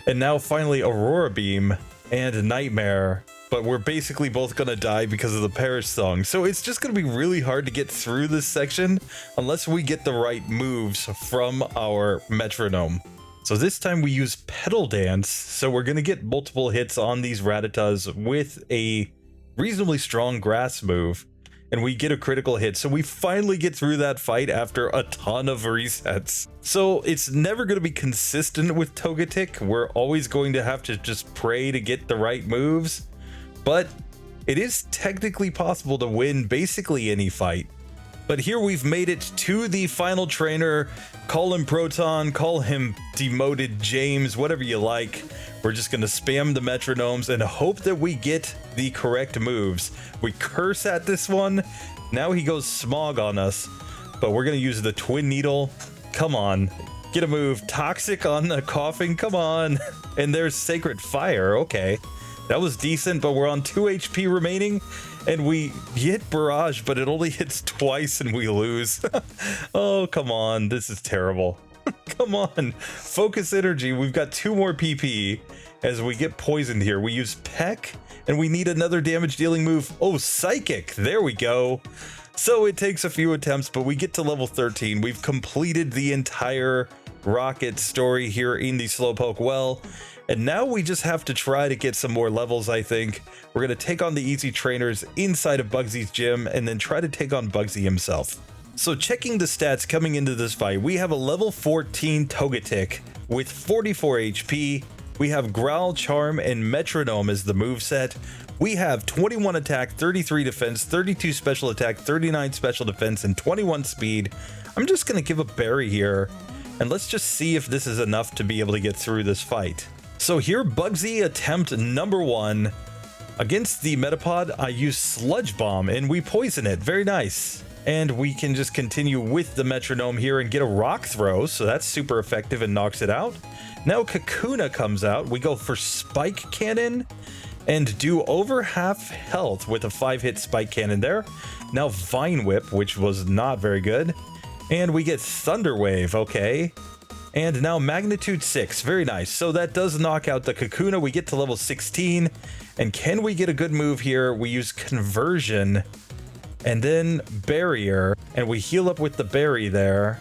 and now finally Aurora Beam and Nightmare. But we're basically both gonna die because of the Perish Song. So it's just gonna be really hard to get through this section unless we get the right moves from our Metronome. So this time we use Petal Dance, so we're gonna get multiple hits on these Rattatas with a reasonably strong grass move, and we get a critical hit. So we finally get through that fight after a ton of resets. So it's never gonna be consistent with Togetic. We're always going to have to just pray to get the right moves. But it is technically possible to win basically any fight. But here we've made it to the final trainer. Call him Proton, call him Demoted James, whatever you like. We're just going to spam the Metronomes and hope that we get the correct moves. We curse at this one. Now he goes Smog on us. But we're going to use the Twin Needle. Come on. Get a move. Toxic on the Coughing. Come on. And there's Sacred Fire. Okay. That was decent, but we're on 2 HP remaining, and we hit Barrage, but it only hits twice and we lose. Oh, come on. This is terrible. Come on. Focus Energy. We've got 2 more PP as we get poisoned here. We use Peck, and we need another damage-dealing move. Oh, Psychic. There we go. So it takes a few attempts, but we get to level 13. We've completed the entire Rocket story here in the Slowpoke well. And now we just have to try to get some more levels, I think. We're going to take on the easy trainers inside of Bugsy's gym and then try to take on Bugsy himself. So checking the stats coming into this fight, we have a level 14 Togetic with 44 HP. We have Growl, Charm, and Metronome as the moveset. We have 21 attack, 33 defense, 32 special attack, 39 special defense, and 21 speed. I'm just going to give a berry here, and let's just see if this is enough to be able to get through this fight. So here, Bugsy attempt number 1. Against the Metapod, I use Sludge Bomb, and we poison it. Very nice. And we can just continue with the Metronome here and get a Rock Throw, so that's super effective and knocks it out. Now Kakuna comes out. We go for Spike Cannon and do over half health with a 5-hit Spike Cannon there. Now Vine Whip, which was not very good. And we get Thunder Wave, okay. And now Magnitude 6, very nice. So that does knock out the Kakuna. We get to level 16. And can we get a good move here? We use Conversion and then Barrier. And we heal up with the Berry there.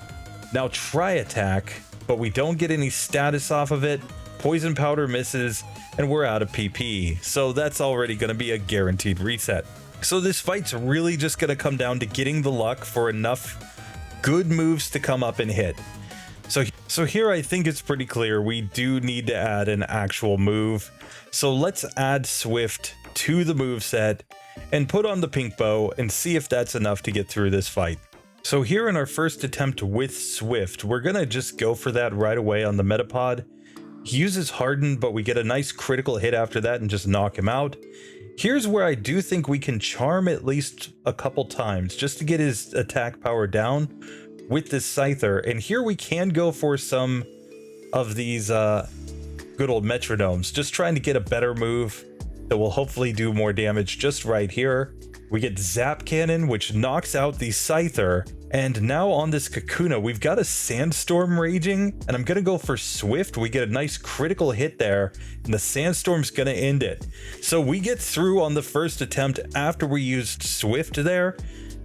Now Tri Attack, but we don't get any status off of it. Poison Powder misses, and we're out of PP. So that's already going to be a guaranteed reset. So this fight's really just going to come down to getting the luck for enough good moves to come up and hit. So here I think it's pretty clear we do need to add an actual move. So let's add Swift to the moveset and put on the Pink Bow and see if that's enough to get through this fight. So here in our first attempt with Swift, we're going to just go for that right away on the Metapod. He uses Harden, but we get a nice critical hit after that and just knock him out. Here's where I do think we can charm at least a couple times just to get his attack power down with this Scyther. And here we can go for some of these good old Metronomes, just trying to get a better move that will hopefully do more damage just right here. We get Zap Cannon, which knocks out the Scyther. And now on this Kakuna, we've got a Sandstorm raging, and I'm going to go for Swift. We get a nice critical hit there, and the Sandstorm's going to end it. So we get through on the first attempt after we used Swift there,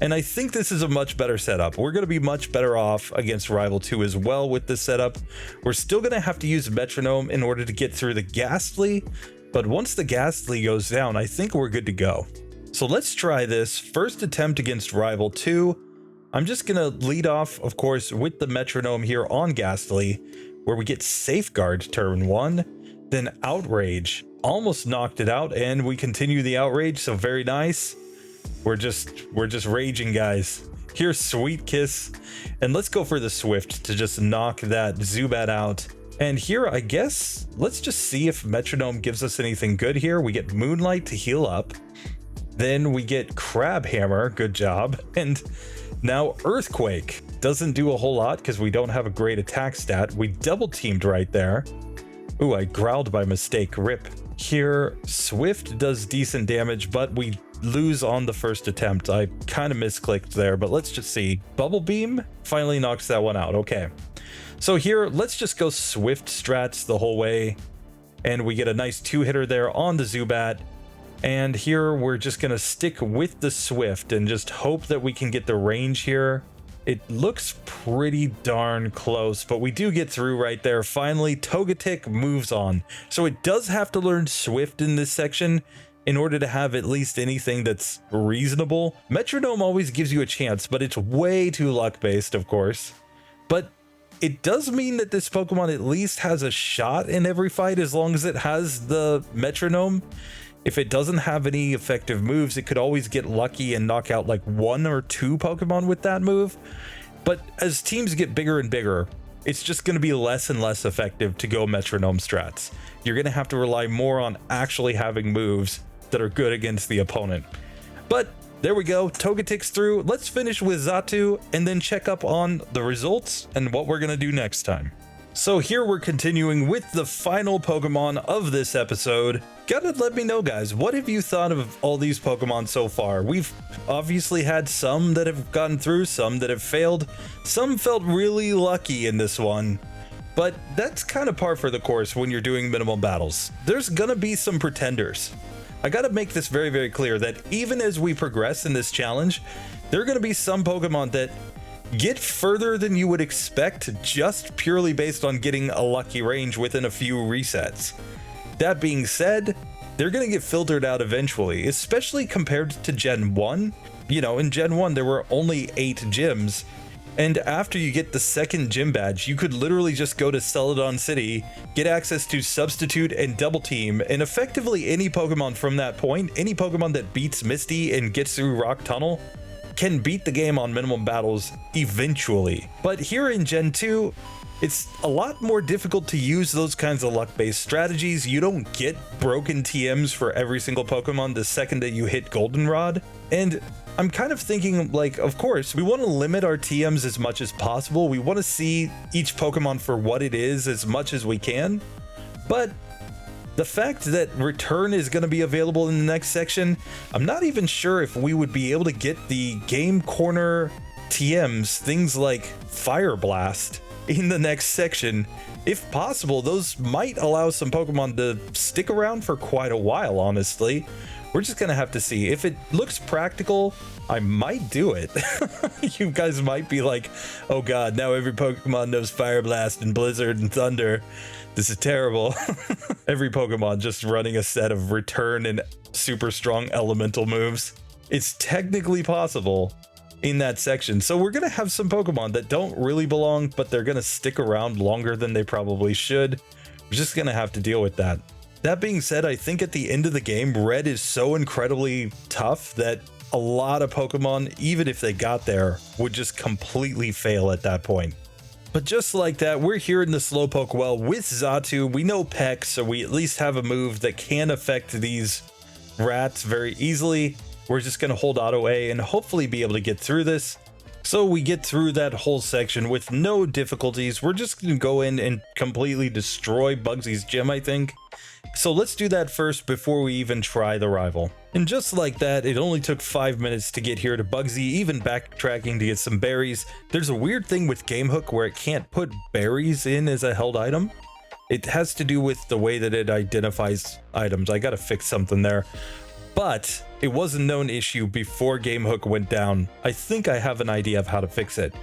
and I think this is a much better setup. We're going to be much better off against Rival 2 as well with this setup. We're still going to have to use Metronome in order to get through the Ghastly, but once the Ghastly goes down, I think we're good to go. So let's try this first attempt against Rival 2. I'm just going to lead off, of course, with the Metronome here on Ghastly, where we get Safeguard turn 1, then Outrage. Almost knocked it out, and we continue the Outrage, so very nice. We're just raging, guys. Here's Sweet Kiss, and let's go for the Swift to just knock that Zubat out. And here, I guess, let's just see if Metronome gives us anything good here. We get Moonlight to heal up. Then we get Crab Hammer, good job. And now Earthquake doesn't do a whole lot because we don't have a great attack stat. We double teamed right there. Ooh, I growled by mistake, rip. Here, Swift does decent damage, but we lose on the first attempt. I kind of misclicked there, but let's just see. Bubble Beam finally knocks that one out, okay. So here, let's just go Swift strats the whole way. And we get a nice 2-hitter there on the Zubat. And here we're just going to stick with the Swift and just hope that we can get the range here. It looks pretty darn close, but we do get through right there. Finally, Togetic moves on. So it does have to learn Swift in this section in order to have at least anything that's reasonable. Metronome always gives you a chance, but it's way too luck-based, of course. But it does mean that this Pokemon at least has a shot in every fight as long as it has the Metronome. If it doesn't have any effective moves, it could always get lucky and knock out like 1 or 2 Pokemon with that move. But as teams get bigger and bigger, it's just going to be less and less effective to go Metronome strats. You're going to have to rely more on actually having moves that are good against the opponent. But there we go, Togetic's through. Let's finish with Xatu and then check up on the results and what we're going to do next time. So here we're continuing with the final Pokemon of this episode. Gotta let me know, guys, what have you thought of all these Pokemon so far? We've obviously had some that have gotten through, some that have failed. Some felt really lucky in this one. But that's kind of par for the course when you're doing minimum battles. There's gonna be some pretenders. I gotta make this very, very clear that even as we progress in this challenge, there are going to be some Pokemon that get further than you would expect just purely based on getting a lucky range within a few resets. That being said, they're going to get filtered out eventually, especially compared to Gen 1. You know, in Gen 1, there were only 8 gyms, and after you get the second gym badge, you could literally just go to Celadon City, get access to Substitute and Double Team, and effectively any Pokemon from that point, any Pokemon that beats Misty and gets through Rock Tunnel, can beat the game on minimum battles eventually. But here in Gen 2, it's a lot more difficult to use those kinds of luck-based strategies. You don't get broken TMs for every single Pokemon the second that you hit Goldenrod. And I'm kind of thinking, like, of course, we want to limit our TMs as much as possible. We want to see each Pokemon for what it is as much as we can. But the fact that Return is going to be available in the next section, I'm not even sure if we would be able to get the Game Corner TMs, things like Fire Blast, in the next section. If possible, those might allow some Pokemon to stick around for quite a while, honestly. We're just going to have to see. If it looks practical, I might do it. You guys might be like, oh god, now every Pokemon knows Fire Blast and Blizzard and Thunder. This is terrible. Every Pokemon just running a set of Return and super strong elemental moves. It's technically possible in that section. So we're going to have some Pokemon that don't really belong, but they're going to stick around longer than they probably should. We're just going to have to deal with that. That being said, I think at the end of the game, Red is so incredibly tough that a lot of Pokemon, even if they got there, would just completely fail at that point. But just like that, we're here in the Slowpoke well with Xatu. We know Peck, so we at least have a move that can affect these rats very easily. We're just going to hold Auto A and hopefully be able to get through this. So we get through that whole section with no difficulties. We're just going to go in and completely destroy Bugsy's gym, I think. So let's do that first before we even try the rival. And just like that, it only took 5 minutes to get here to Bugsy, even backtracking to get some berries. There's a weird thing with GameHook where it can't put berries in as a held item. It has to do with the way that it identifies items. I gotta fix something there. But it was a known issue before GameHook went down. I think I have an idea of how to fix it.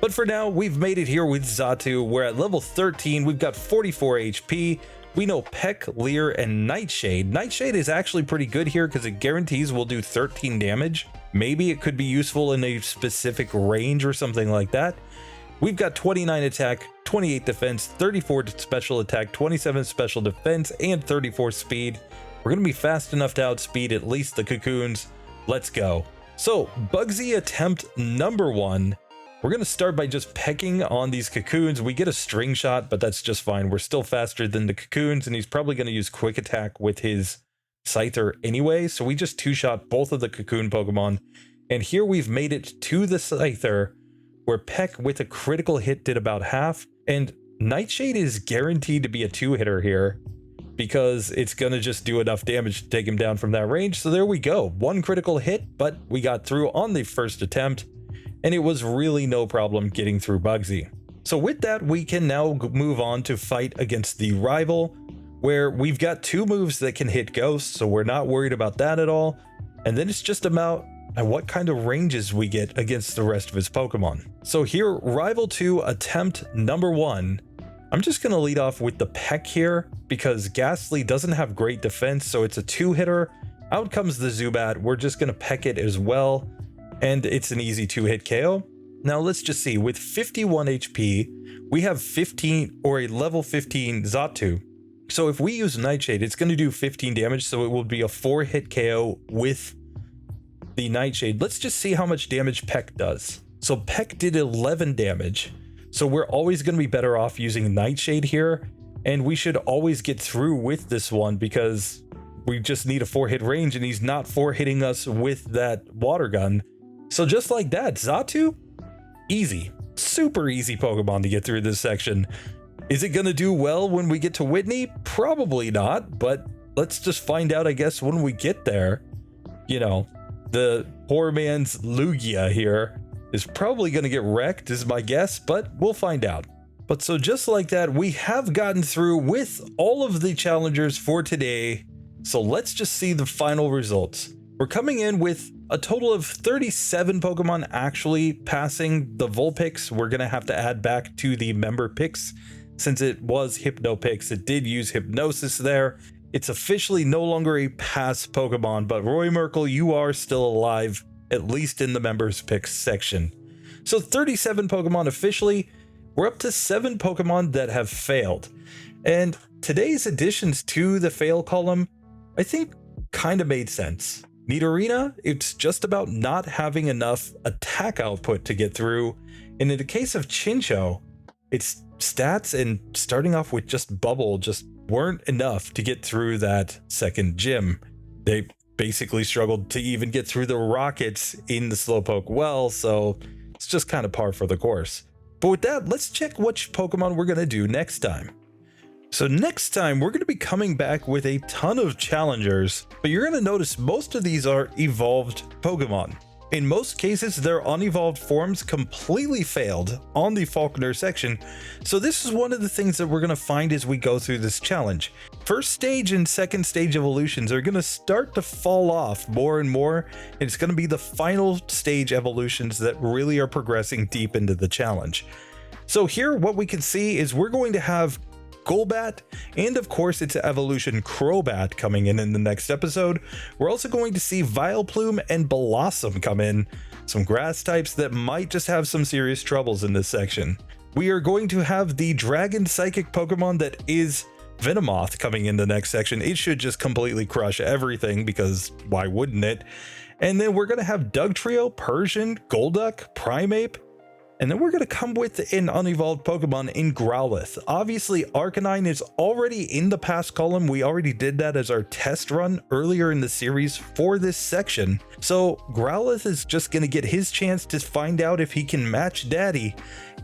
But for now, we've made it here with Xatu. We're at level 13. We've got 44 HP. We know Peck, Leer, and Nightshade. Nightshade is actually pretty good here because it guarantees we'll do 13 damage. Maybe it could be useful in a specific range or something like that. We've got 29 attack, 28 defense, 34 special attack, 27 special defense, and 34 speed. We're going to be fast enough to outspeed at least the Cocoons. Let's go. So, Bugsy attempt number 1. We're going to start by just pecking on these Cocoons. We get a string shot, but that's just fine. We're still faster than the Cocoons, and he's probably going to use quick attack with his Scyther anyway. So we just two-shot both of the Cocoon Pokemon. And here we've made it to the Scyther, where Peck with a critical hit did about half. And Nightshade is guaranteed to be a two-hitter here, because it's going to just do enough damage to take him down from that range. So there we go. One critical hit, but we got through on the first attempt. And it was really no problem getting through Bugsy. So with that, we can now move on to fight against the rival, where we've got 2 moves that can hit ghosts, so we're not worried about that at all. And then it's just about what kind of ranges we get against the rest of his Pokemon. So here, Rival 2 attempt number 1. I'm just going to lead off with the Peck here, because Ghastly doesn't have great defense, so it's a 2-hitter. Out comes the Zubat. We're just going to Peck it as well. And it's an easy 2-hit KO. Now let's just see, with 51 HP, we have 15 or a level 15 Xatu. So if we use Nightshade, it's going to do 15 damage, so it will be a 4-hit KO with the Nightshade. Let's just see how much damage Peck does. So Peck did 11 damage. So we're always going to be better off using Nightshade here, and we should always get through with this one because we just need a 4-hit range, and he's not 4-hitting us with that water gun. So just like that, Xatu, easy, super easy Pokemon to get through this section. Is it going to do well when we get to Whitney? Probably not, but let's just find out, I guess, when we get there. You know, the poor man's Lugia here is probably going to get wrecked, is my guess, but we'll find out. But so just like that, we have gotten through with all of the challengers for today. So let's just see the final results. We're coming in with a total of 37 Pokemon actually passing the Vulpix. We're going to have to add back to the member picks since it was Hypnopix. It did use Hypnosis there. It's officially no longer a pass Pokemon, but Roy Merkel, you are still alive, at least in the members picks section. So 37 Pokemon officially. We're up to 7 Pokemon that have failed. And today's additions to the fail column, I think, kind of made sense. Nidorina, it's just about not having enough attack output to get through. And in the case of Chinchou, its stats and starting off with just Bubble just weren't enough to get through that second gym. They basically struggled to even get through the rockets in the Slowpoke well, so it's just kind of par for the course. But with that, let's check which Pokemon we're going to do next time. So next time, we're going to be coming back with a ton of challengers, but you're going to notice most of these are evolved Pokemon. In most cases, their unevolved forms completely failed on the Falkner section, so this is one of the things that we're going to find as we go through this challenge. First stage and second stage evolutions are going to start to fall off more and more, and it's going to be the final stage evolutions that really are progressing deep into the challenge. So here, what we can see is we're going to have Golbat, and of course its evolution Crobat coming in the next episode. We're also going to see Vileplume and Blossom come in, some grass types that might just have some serious troubles in this section. We are going to have the Dragon Psychic Pokemon that is Venomoth coming in the next section. It should just completely crush everything, because why wouldn't it? And then we're going to have Dugtrio, Persian, Golduck, Primeape, and then we're going to come with an unevolved Pokemon in Growlithe. Obviously, Arcanine is already in the pass column. We already did that as our test run earlier in the series for this section. So Growlithe is just going to get his chance to find out if he can match Daddy,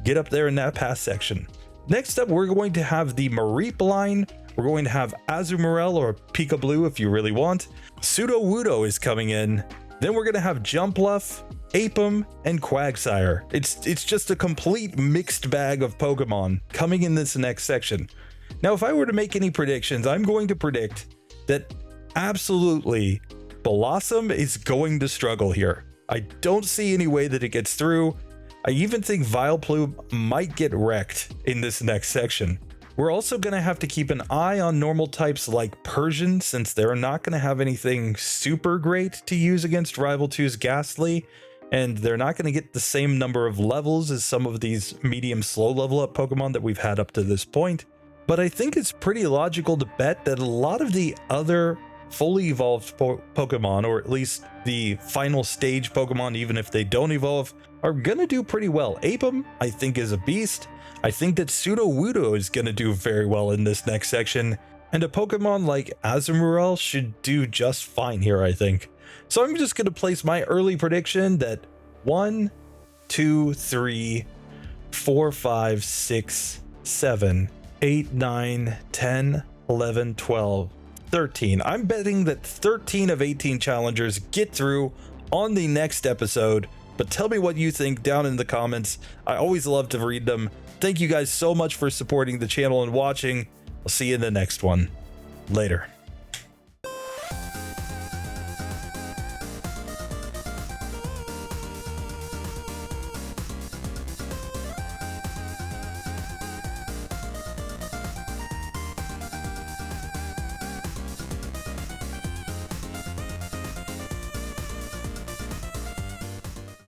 get up there in that pass section. Next up, we're going to have the Mareep line. We're going to have Azumarill or Pika-Blue if you really want. Sudowoodo is coming in. Then we're going to have Jumpluff, Apom, and Quagsire. It's just a complete mixed bag of Pokemon coming in this next section. Now, if I were to make any predictions, I'm going to predict that absolutely Blossom is going to struggle here. I don't see any way that it gets through. I even think Vileplume might get wrecked in this next section. We're also going to have to keep an eye on normal types like Persian, since they're not going to have anything super great to use against Rival 2's Ghastly, and they're not going to get the same number of levels as some of these medium slow level up Pokemon that we've had up to this point. But I think it's pretty logical to bet that a lot of the other fully evolved Pokemon, or at least the final stage Pokemon, even if they don't evolve, are going to do pretty well. Apom, I think, is a beast. I think that Sudowoodo is going to do very well in this next section, and a Pokemon like Azumarill should do just fine here, I think. So I'm just going to place my early prediction that 1, 2, 3, 4, 5, 6, 7, 8, 9, 10, 11, 12, 13. I'm betting that 13 of 18 challengers get through on the next episode, but tell me what you think down in the comments. I always love to read them. Thank you guys so much for supporting the channel and watching. I'll see you in the next one. Later.